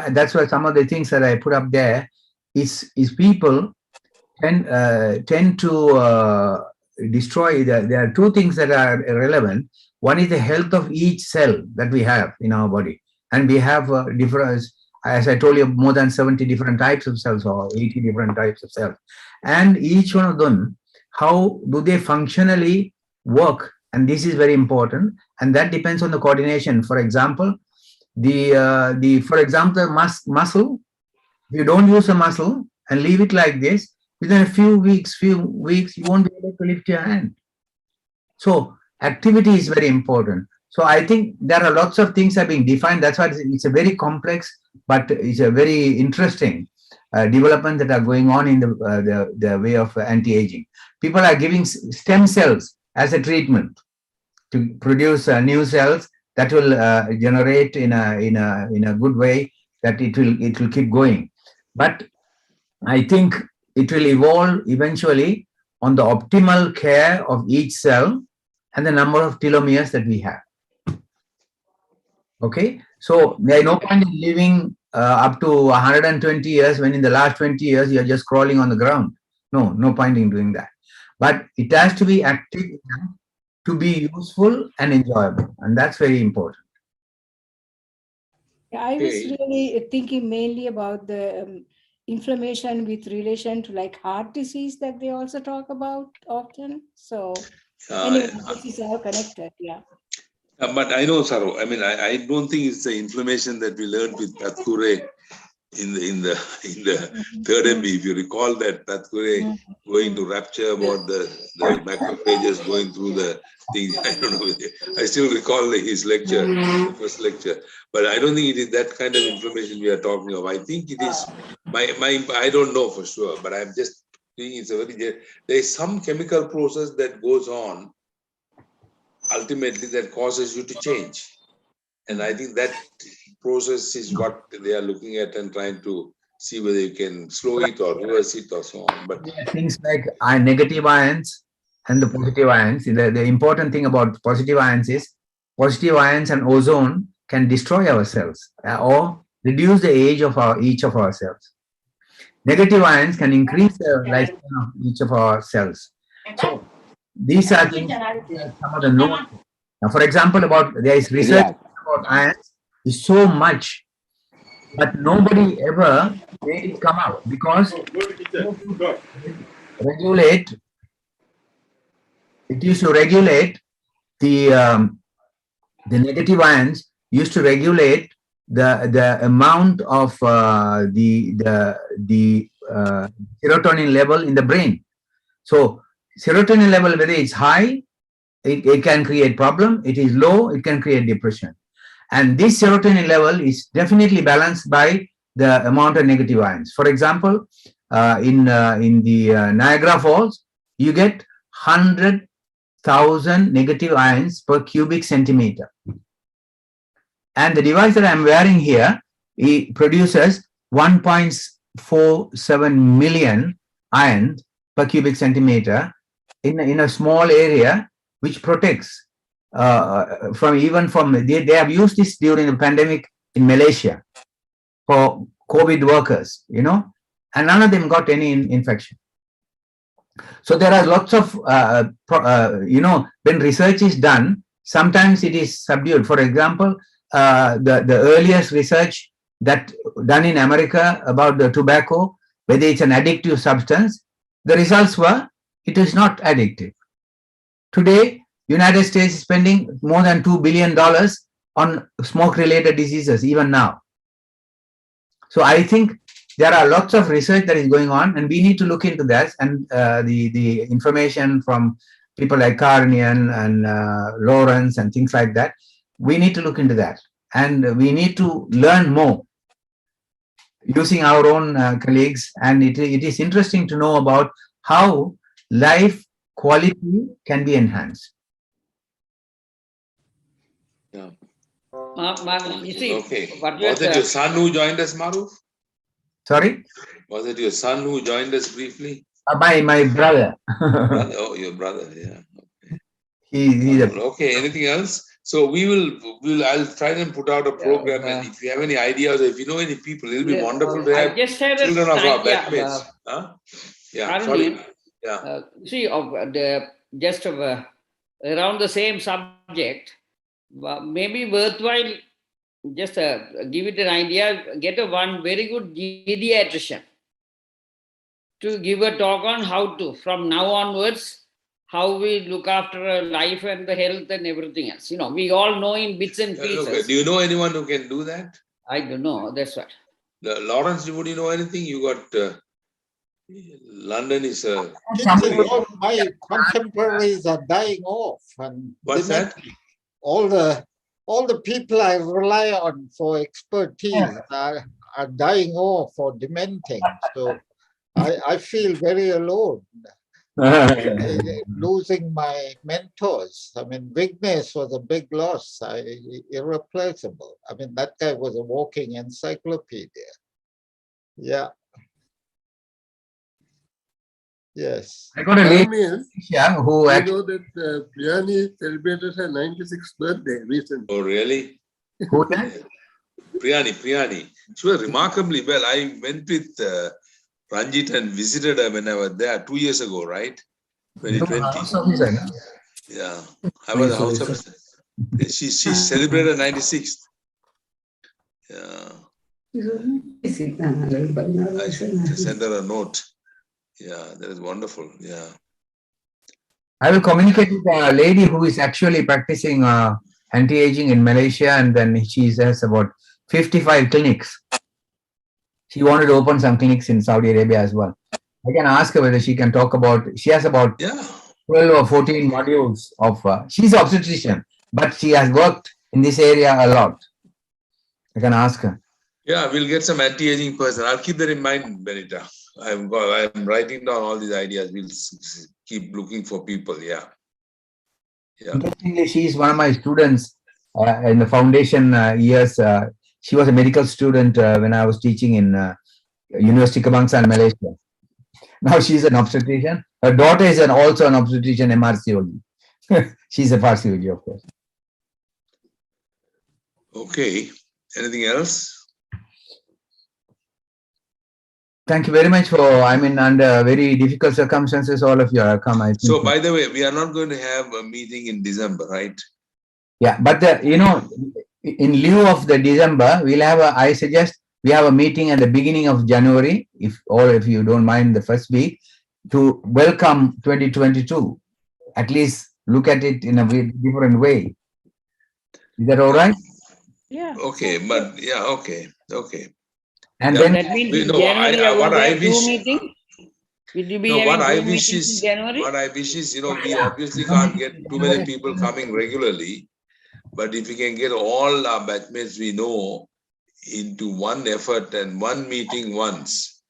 That's why some of the things that I put up there is people tend to destroy. There are two things that are relevant. One is the health of each cell that we have in our body, and we have different, as I told you, more than 70 different types of cells or 80 different types of cells, and each one of them, how do they functionally work? And this is very important, and that depends on the coordination. For example, muscle. If you don't use a muscle and leave it like this, within a few weeks, you won't be able to lift your hand. So activity is very important. So I think there are lots of things are being defined. That's why it's a very complex, but it's a very interesting development that are going on in the way of anti-aging. People are giving stem cells as a treatment to produce new cells that will generate in a good way, that it will keep going. But I think it will evolve eventually on the optimal care of each cell and the number of telomeres that we have. Okay, so there is no point in living up to 120 years when in the last 20 years you're just crawling on the ground. No point in doing that. But it has to be active enough to be useful and enjoyable, and that's very important. Yeah, I was really thinking mainly about the inflammation with relation to like heart disease that they also talk about often. So anyway, this is all connected, yeah. But I know, Saru, I mean, I don't think it's the inflammation that we learned with Patkure in the third MB. If you recall that Patkure going to rapture about the macrophages going through the thing, I don't know. I still recall his lecture, the first lecture. But I don't think it is that kind of inflammation we are talking of. I think it is I don't know for sure, but I'm just thinking it's there is some chemical process that goes on ultimately that causes you to change. And I think that process is what they are looking at and trying to see whether you can slow it or reverse it or so on. But things like negative ions and the positive ions. The important thing about positive ions is positive ions and ozone can destroy our cells or reduce the age of each of our cells. Negative ions can increase the lifespan of each of our cells. So these are things, some of the known. Now, for example, there is research about ions is so much, but nobody ever made it come out because it used to regulate the negative ions used to regulate the amount of the serotonin level in the brain. So serotonin level, whether it's high, it can create problem. It is low, it can create depression. And this serotonin level is definitely balanced by the amount of negative ions. For example, in the Niagara Falls, you get 100,000 negative ions per cubic centimeter. And the device that I'm wearing here, it produces 1.47 million ions per cubic centimeter in a small area, which protects they have used this during the pandemic in Malaysia for COVID workers, and none of them got any infection. So there are lots of, when research is done, sometimes it is subdued. For example, the earliest research that done in America about the tobacco, whether it's an addictive substance, the results were it is not addictive. Today, United States is spending more than $2 billion on smoke-related diseases, even now. So I think there are lots of research that is going on, and we need to look into that. And the information from people like Karnian and Lawrence and things like that, we need to look into that, and we need to learn more using our own colleagues. And it is interesting to know about how life quality can be enhanced. Yeah. You see, Okay. what Was it your son who joined us, Maruf? Sorry? Was it your son who joined us briefly? My brother. Brother? Oh, your brother, yeah. He's Okay, anything else? So I'll try and put out a program, and if you have any ideas, or if you know any people, it'll be wonderful to have I just had children of our idea, batchmates. Huh? Yeah, Arun, sorry. Yeah. see, around the same subject, maybe worthwhile, just give it an idea, get one very good pediatrician to give a talk on how to, from now onwards, how we look after our life and the health and everything else. You know, we all know in bits and pieces. Okay. Do you know anyone who can do that? I don't know, that's what. Lawrence, would you know anything? You got London is a. My contemporaries are dying off, and What's that? all the people I rely on for expertise are dying off or dementing. So I feel very alone. Losing my mentors. I mean, Vignesh was a big loss, irreplaceable. I mean, that guy was a walking encyclopedia. Yeah. Yes. I got a lady who You actually. know that Priyani celebrated her 96th birthday recently. Oh, really? Who that? Priyani. She was remarkably well. I went with Ranjit and visited her when I was there 2 years ago, right? 2020. Yeah, I was a house officer. She celebrated 96th. Yeah. I should send her a note. Yeah, that is wonderful. Yeah. I will communicate with a lady who is actually practicing anti-aging in Malaysia, and then she has about 55 clinics. She wanted to open some clinics in Saudi Arabia as well. I can ask her whether she can talk about, she has about 12 or 14 modules of, she's an obstetrician, but she has worked in this area a lot. I can ask her. Yeah, we'll get some anti-aging person. I'll keep that in mind, Benita. I'm writing down all these ideas. We'll keep looking for people. Yeah. Interestingly, she is one of my students in the foundation years. She was a medical student when I was teaching in University Kebangsaan, Malaysia. Now she's an obstetrician. Her daughter is also an obstetrician, MRCOG. She's a Farsiology, of course. Okay. Anything else? Thank you very much for, I mean, under very difficult circumstances, all of you are come. I think. So, by the way, we are not going to have a meeting in December, right? Yeah, but you know, in lieu of the December, we'll have a, I suggest we have a meeting at the beginning of January, if you don't mind, the first week, to welcome 2022. At least look at it in a different way. Is that all right? Yeah. Okay, but yeah, okay. And yeah, then that means what I wish is, you know, we obviously can't get too many people coming regularly, but if we can get all our batchmates we know into one effort and one meeting once,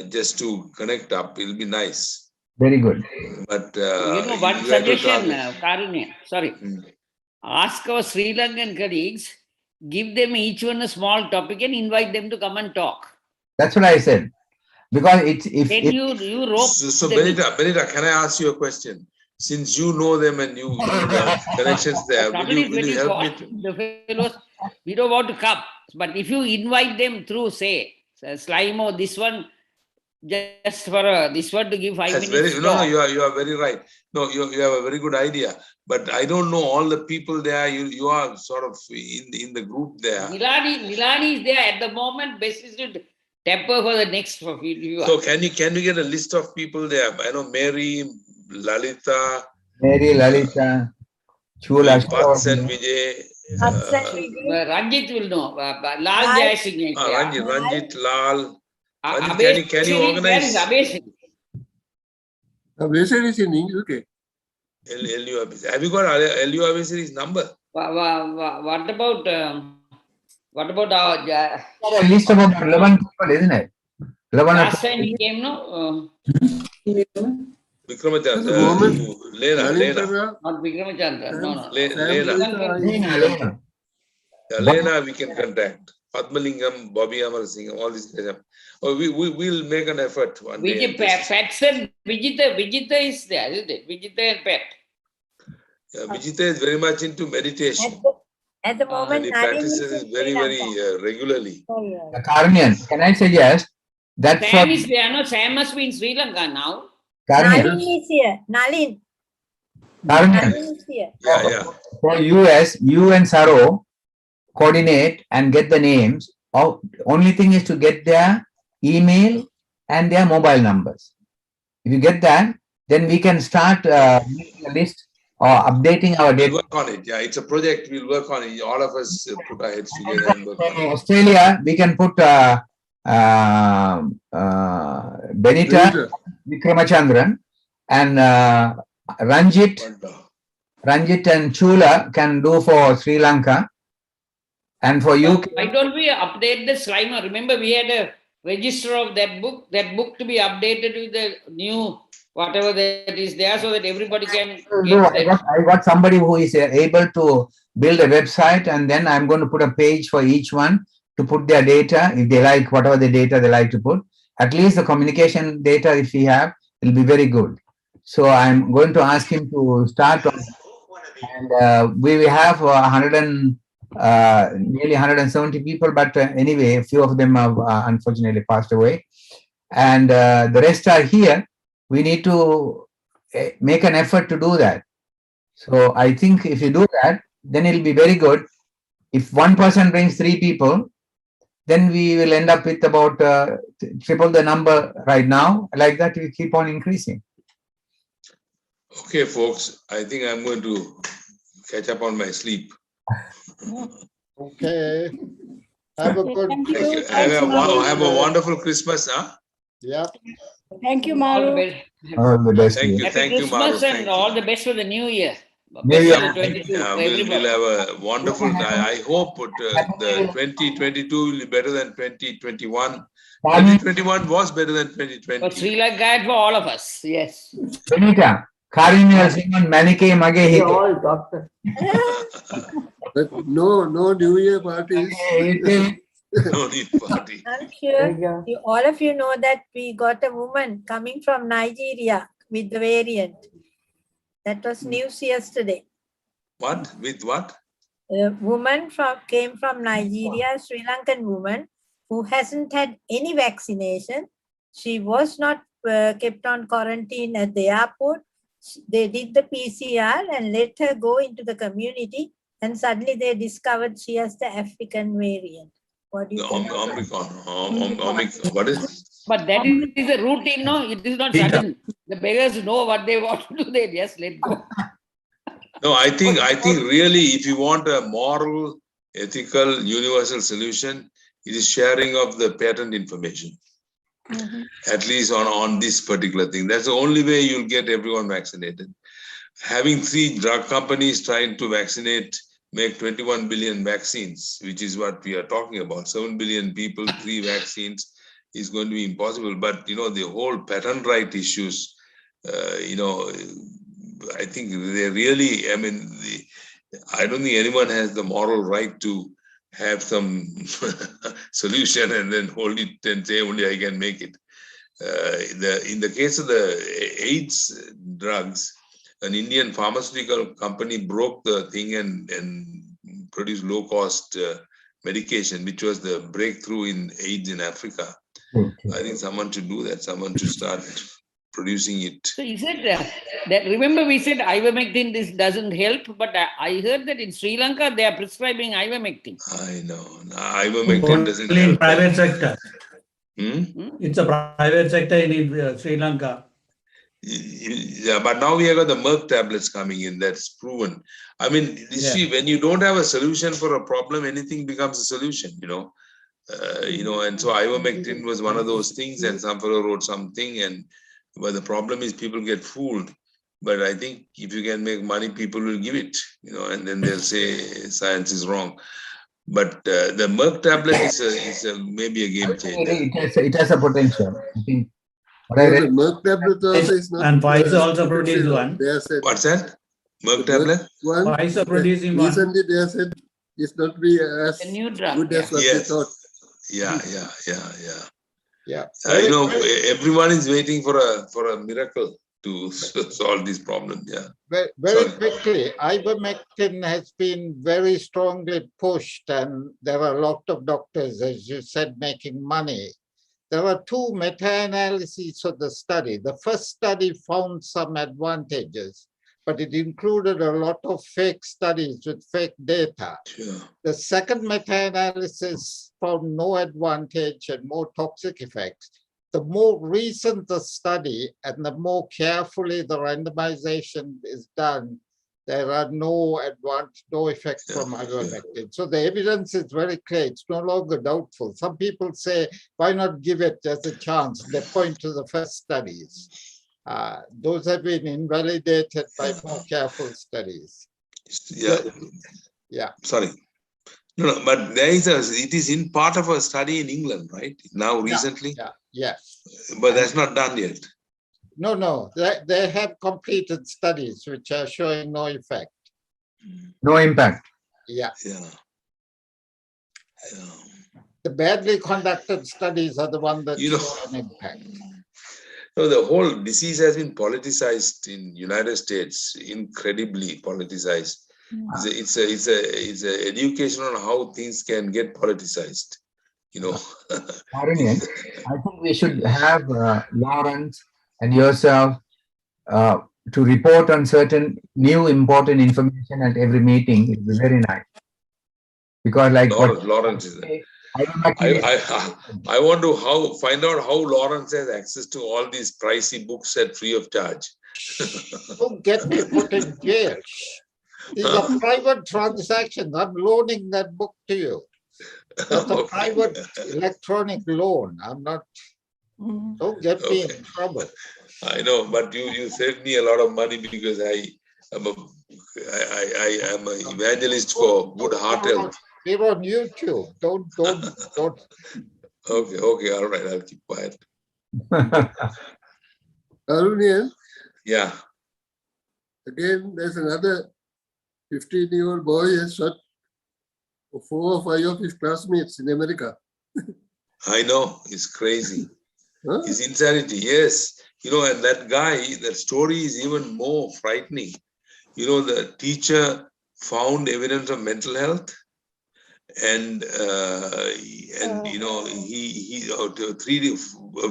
just to connect up, it'll be nice. Very good. But you know, one suggestion, Karunya, sorry. Ask our Sri Lankan colleagues, give them each one a small topic and invite them to come and talk. That's what I said. Because it's you rope. So Benita, can I ask you a question? Since you know them and you have connections there, will you help me? The fellows, we don't want to come. But if you invite them through, say, SLIMO, this one, just for this one to give 5 minutes. You are very right. No, you have a very good idea. But I don't know all the people there. You are sort of in the group there. Nilani is there at the moment. Best is to tap her for the next. So can you get a list of people there? I know Mary, Lalita, Chula, Pats and Vijay. Ranjit will know. Lal Jai Singh. Ranjit, Lal. Can you organize? Abesari is in UK. LU Abesari. Have you got LU Abesari's number? What about our A list of about 11 people, isn't it? 11 or last time he came, no? Vikramachandra. Lena. Not Vikramachandra. No. Lena. Lena, we can contact. Padmalingam, Bobby Amar Singh, all these guys. We'll make an effort one day. Pat said Vijita is there, isn't it? Vijita and Pat. Yeah, Vijita is very much into meditation. At the moment, And he practices it very, regularly. Karnian, can I suggest that Sam is there, no? Sam must be in Sri Lanka now. Nalin is here. Nalin. Karnian, Is here. Yeah. for US, you and Saro coordinate and get the names. Only thing is to get their email and their mobile numbers. If you get that, then we can start making a list or updating our We'll data. work on it. Yeah, it's a project. We'll work on it. All of us put our heads together and work on In it. Australia, we can put Benita Vikramachandran and Ranjit and Chula can do for Sri Lanka. And for you, Why don't we update the SLIMO? Remember, we had a register of that book to be updated with the new whatever that is there, so that everybody can get that. I got somebody who is able to build a website, and then I'm going to put a page for each one to put their data, if they like, whatever the data they like to put. At least the communication data, if we have, will be very good. So I'm going to ask him to start on, and we will have nearly 170 people, but anyway, a few of them have unfortunately passed away, and the rest are here. We need to make an effort to do that. So I think if you do that, then it'll be very good. If one person brings 3 people, then we will end up with about triple the number right now. Like that, we keep on increasing. Okay, folks, I think I'm going to catch up on my sleep. Okay. Have a good Thank you. Christmas. Have a wonderful Christmas, huh? Yeah. Thank you, All the Maru. best. All the best. Thank you. Happy Thank you, Maru. Christmas Thank and you. all the best for the new year. Maybe Best for the 22 Yeah, for we'll everybody. have a wonderful. I hope the 2022 will be better than 2021. 2021 was better than For 2020. Sri Lanka and for all of us. Yes. Benita, Karimya Simon Manike Mage Hito. all doctor. But no New Year parties. No need party. I'm sure all of you know that we got a woman coming from Nigeria with the variant. That was news yesterday. What? With what? A woman came from Nigeria, a Sri Lankan woman who hasn't had any vaccination. She was not kept on quarantine at the airport. They did the PCR and let her go into the community, and suddenly they discovered she has the African variant. What do you think? Omicron. What is it? But that is a routine, no? It is not sudden. The beggars know what they want to do. They just let go. No, I think really, if you want a moral, ethical, universal solution, it is sharing of the patent information. At least on this particular thing. That's the only way you'll get everyone vaccinated. Having 3 drug companies trying to make 21 billion vaccines, which is what we are talking about. 7 billion people, 3 vaccines is going to be impossible. But, the whole patent right issues, I think they really, I don't think anyone has the moral right to have some solution and then hold it and say only I can make it. In the case of the AIDS drugs, an Indian pharmaceutical company broke the thing and produced low-cost medication, which was the breakthrough in AIDS in Africa. I think someone should do that. Someone should start producing it. So he said that, remember we said ivermectin, this doesn't help, but I heard that in Sri Lanka they are prescribing ivermectin. I know. Ivermectin doesn't Only in help. private sector. Hmm? It's a private sector in Sri Lanka. Yeah, but now we have got the Merck tablets coming in. That's proven. See, when you don't have a solution for a problem, anything becomes a solution, You know, and so ivermectin was one of those things, and some fellow wrote something, and but the problem is people get fooled. But I think if you can make money, people will give it, you know, and then they'll say science is wrong. But the Merck tablet is maybe a game changer. It has a potential. I think what I No, the read, Merck tablet also is not. And Pfizer also produced potential. one. They have said What's that? Merck the Merck tablet? one. Pfizer producing one. Recently, they have said it's not be as A new drug, good as what they Yes. thought. Yeah. Yeah. You know, everyone is waiting for a miracle to solve this problem. Yeah. Very Sorry. quickly, ivermectin has been very strongly pushed, and there are a lot of doctors, as you said, making money. There were 2 meta-analyses of the study. The first study found some advantages, but it included a lot of fake studies with fake data. Sure. The second meta-analysis found no advantage and more toxic effects. The more recent the study and the more carefully the randomization is done, there are no effects from ivermectin. So the evidence is very clear. It's no longer doubtful. Some people say, why not give it as a chance? They point to the first studies. Those have been invalidated by more careful studies. Yeah. Sorry. No, but it is in part of a study in England, right? Now, recently? Yes. But that's not done yet. No. They have completed studies which are showing no effect. no impact. Yeah. The badly conducted studies are the ones that show an impact. No, the whole disease has been politicized in United States, incredibly politicized. It's a education on how things can get politicized, you know. Arunian, I think we should have Lawrence and yourself to report on certain new important information at every meeting. It would be very nice. Because like Lawrence is there. I want to find out how Lawrence has access to all these pricey books at free of charge. Don't get me put in jail. These are private transactions. I'm loaning that book to you. That's a private electronic loan. I'm not. Don't get me in trouble. I know, but you saved me a lot of money because I am an evangelist for good heart health. We're on YouTube. Don't. Okay, all right. I'll keep quiet. Arunian, Yeah. again, there's another 15-year-old boy has shot 4 or 5 of his classmates in America. I know, it's crazy. Huh? It's insanity, yes. You know, and that guy, that story is even more frightening. You know, the teacher found evidence of mental health, and you know, a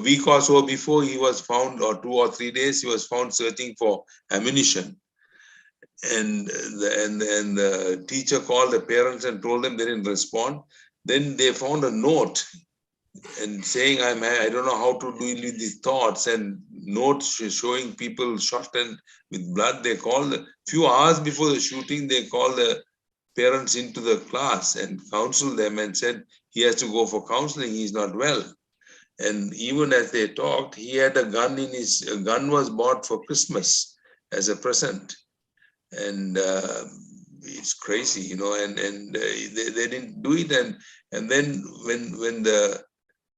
week or so before he was found, or 2 or 3 days, he was found searching for ammunition. And the teacher called the parents and told them they didn't respond. Then they found a note and saying, I don't know how to deal with these thoughts, and notes showing people shot and with blood. They called, a few hours before the shooting, they called the parents into the class and counseled them and said he has to go for counseling, he's not well. And even as they talked, he had a gun in his, a gun was bought for Christmas as a present. And it's crazy, you know, and they didn't do it. And then when the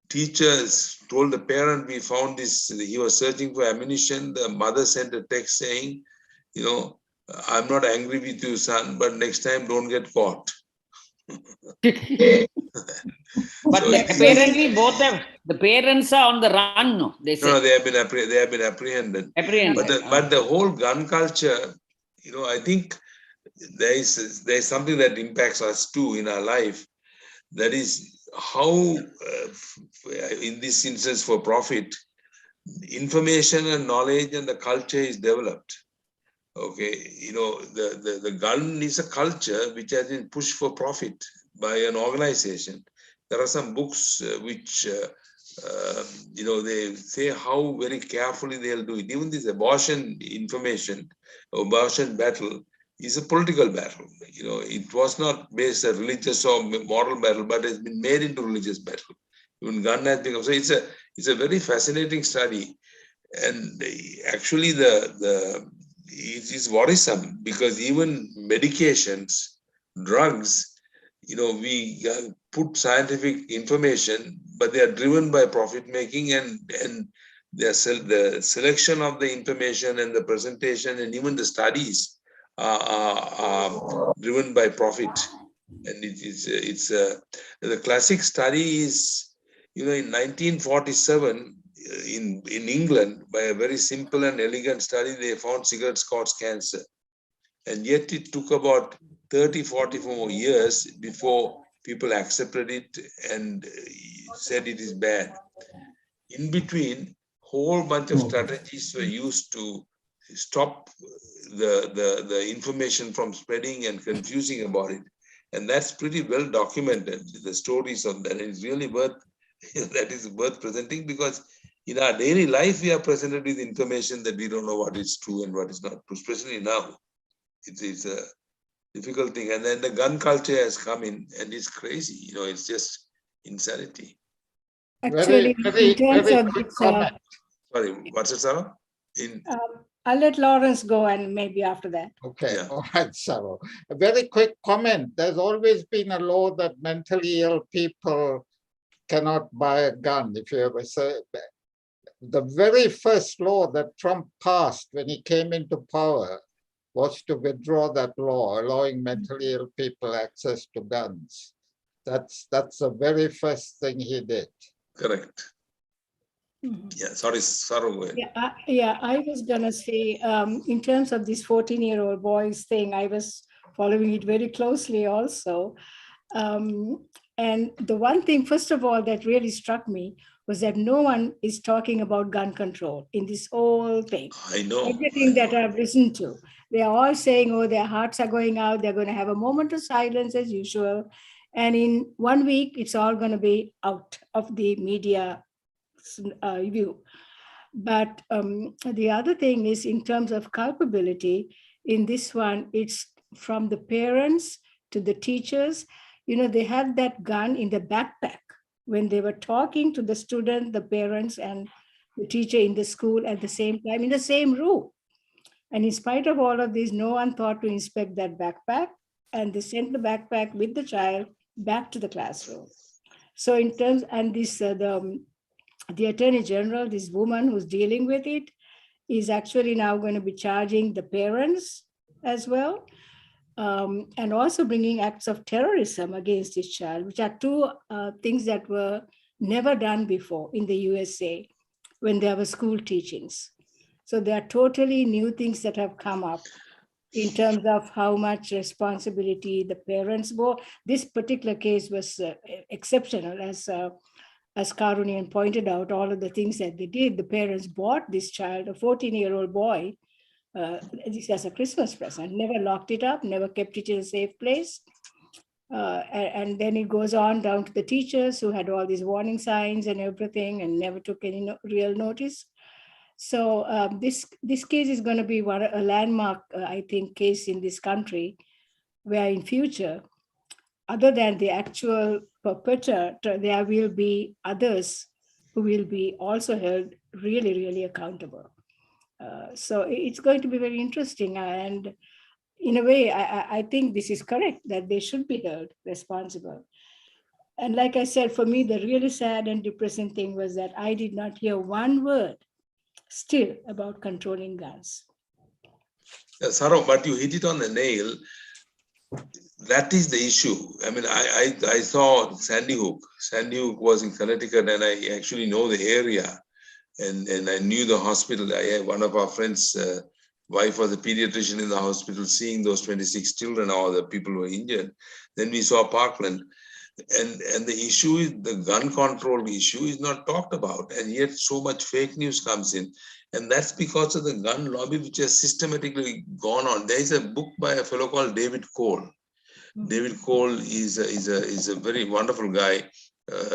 teachers told the parent, we found this, he was searching for ammunition, the mother sent a text saying, you know, I'm not angry with you, son, but next time don't get caught. But so apparently both the parents are on the run, no? They say. No, they have been apprehended. But the whole gun culture, you know, I think there's something that impacts us too in our life. That is how, in this instance for profit, information and knowledge and the culture is developed. Okay, you know, the gun is a culture which has been pushed for profit by an organization. There are some books which, you know, they say how very carefully they'll do it. Even this abortion information, abortion battle, is a political battle. You know, it was not based a religious or moral battle, but it's been made into religious battle. Even gun has become, so it's a very fascinating study. And actually it is worrisome because even medications, drugs, you know, we put scientific information, but they are driven by profit making, and the selection of the information and the presentation and even the studies are driven by profit. And the classic study is, you know, in 1947 in England, by a very simple and elegant study, they found cigarettes cause cancer. And yet it took about 30, 40 more years before people accepted it and said it is bad. In between, whole bunch of strategies were used to stop the information from spreading and confusing about it. And that's pretty well documented, the stories of that. It's really worth, that is worth presenting, because in our daily life, we are presented with information that we don't know what is true and what is not true, especially now. It's a difficult thing. And then the gun culture has come in, and it's crazy. You know, it's just insanity. Actually, in terms of this, sorry, what's it, Sarah? I'll let Lawrence go, and maybe after that. Okay, Yeah. all right, Sarah. A very quick comment. There's always been a law that mentally ill people cannot buy a gun. If you ever say, the very first law that Trump passed when he came into power was to withdraw that law, allowing mentally ill people access to guns. That's the very first thing he did. Correct. Yeah, sorry, Sarah, go ahead. Yeah, I was gonna say, in terms of this 14-year-old boys thing, I was following it very closely also. And the one thing, first of all, that really struck me was that no one is talking about gun control in this whole thing. I know. Everything that I've listened to, they are all saying, oh, their hearts are going out, they're going to have a moment of silence as usual. And in 1 week, it's all going to be out of the media view. But the other thing is, in terms of culpability, in this one, it's from the parents to the teachers. You know, they had that gun in the backpack when they were talking to the student, the parents, and the teacher in the school at the same time, in the same room. And in spite of all of this, no one thought to inspect that backpack, and they sent the backpack with the child back to the classroom. So in terms, and this, the Attorney General, this woman who's dealing with it, is actually now going to be charging the parents as well, and also bringing acts of terrorism against this child, which are two things that were never done before in the USA when there were school teachings. So there are totally new things that have come up in terms of how much responsibility the parents bore. This particular case was exceptional, as Karunian pointed out, all of the things that they did. The parents bought this child, a 14-year-old boy, this as a Christmas present, never locked it up, never kept it in a safe place. And then it goes on down to the teachers who had all these warning signs and everything and never took any real notice. So this case is going to be a landmark, I think, case in this country, where in future, other than the actual perpetrator, there will be others who will be also held really, really accountable. So it's going to be very interesting. And in a way, I think this is correct, that they should be held responsible. And like I said, for me, the really sad and depressing thing was that I did not hear one word still about controlling guns. Sarah, but you hit it on the nail. That is the issue. I mean, I saw Sandy Hook. Sandy Hook was in Connecticut, and I actually know the area, and I knew the hospital. One of our friends' wife was a pediatrician in the hospital, seeing those 26 children, all the people who were injured. Then we saw Parkland, and the issue is the gun control issue is not talked about, and yet so much fake news comes in. And that's because of the gun lobby, which has systematically gone on. There is a book by a fellow called David Cole. David Cole is a very wonderful guy.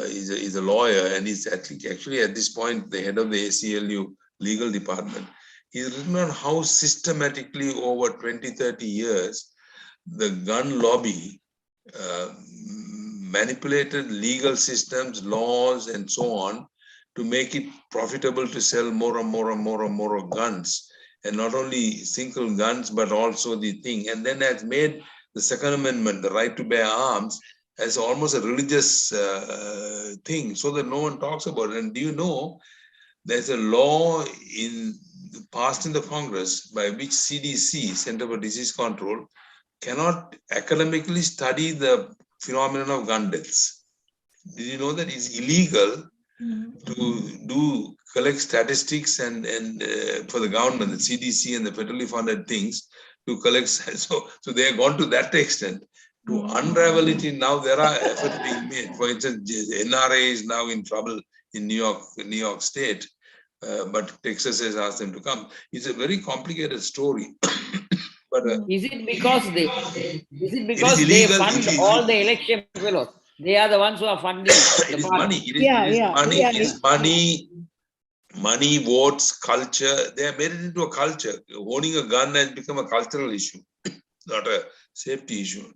He's a lawyer, and he's actually at this point the head of the ACLU legal department. He's written on how systematically over 20, 30 years, the gun lobby manipulated legal systems, laws, and so on to make it profitable to sell more and more and more and more guns. And not only single guns, but also the thing. And then has made the Second Amendment, the right to bear arms, as almost a religious thing, so that no one talks about it. And do you know, there's a law passed in the Congress by which CDC, Center for Disease Control, cannot academically study the phenomenon of gun deaths. Did you know that it's illegal to collect statistics and for the government, the CDC and the federally funded things to collect? So they have gone to that extent. To unravel it now, there are efforts being made. For instance, NRA is now in trouble in New York State, but Texas has asked them to come. It's a very complicated story. But is it because they illegal, fund all the election fellows? They are the ones who are funding the it is party. money. It is money. Money, votes, culture. They have made it into a culture. Owning a gun has become a cultural issue, not a safety issue.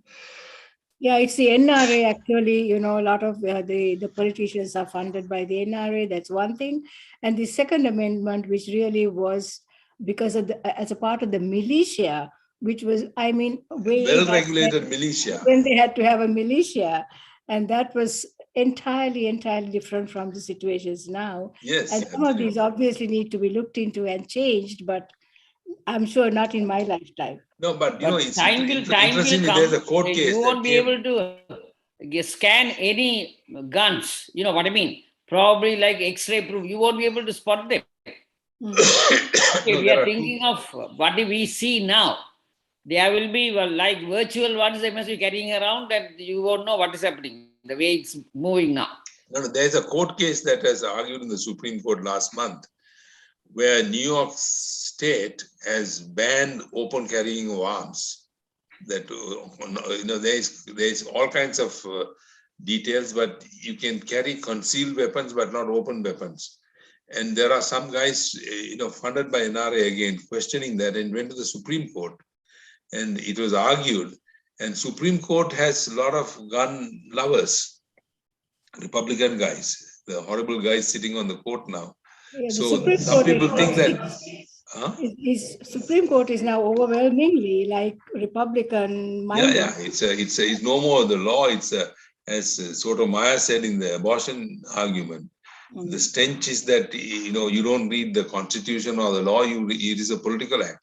Yeah, it's the NRA actually, a lot of the politicians are funded by the NRA. That's one thing. And the Second Amendment, which really was because of as a part of the militia, which was, way well-regulated militia. When they had to have a militia. And that was entirely different from the situations now. Yes. And some of these obviously need to be looked into and changed, but I'm sure not in my lifetime. No, but it's time will interesting. come. There's a court case. You won't be able to scan any guns. You know what I mean? Probably like X-ray proof. You won't be able to spot them. We are thinking of what we see now. There will be like virtual ones they must be carrying around, and you won't know what is happening, the way it's moving now. No, there's a court case that was argued in the Supreme Court last month, where New York State has banned open carrying of arms. That there's all kinds of details, but you can carry concealed weapons, but not open weapons. And there are some guys, funded by NRA again, questioning that, and went to the Supreme Court. And it was argued, and Supreme Court has a lot of gun lovers, Republican guys, the horrible guys sitting on the court now. Yeah, so some people think that Supreme Court is now overwhelmingly like Republican minded. Yeah, it's no more the law. It's as Sotomayor said in the abortion argument. The stench is that you don't read the Constitution or the law. It is a political act.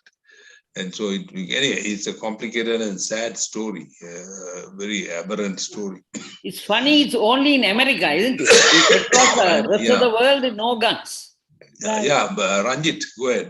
And so it's a complicated and sad story, very aberrant story. It's funny, it's only in America, isn't it? Across the rest of the world, no guns. Yeah, but Ranjit, go ahead.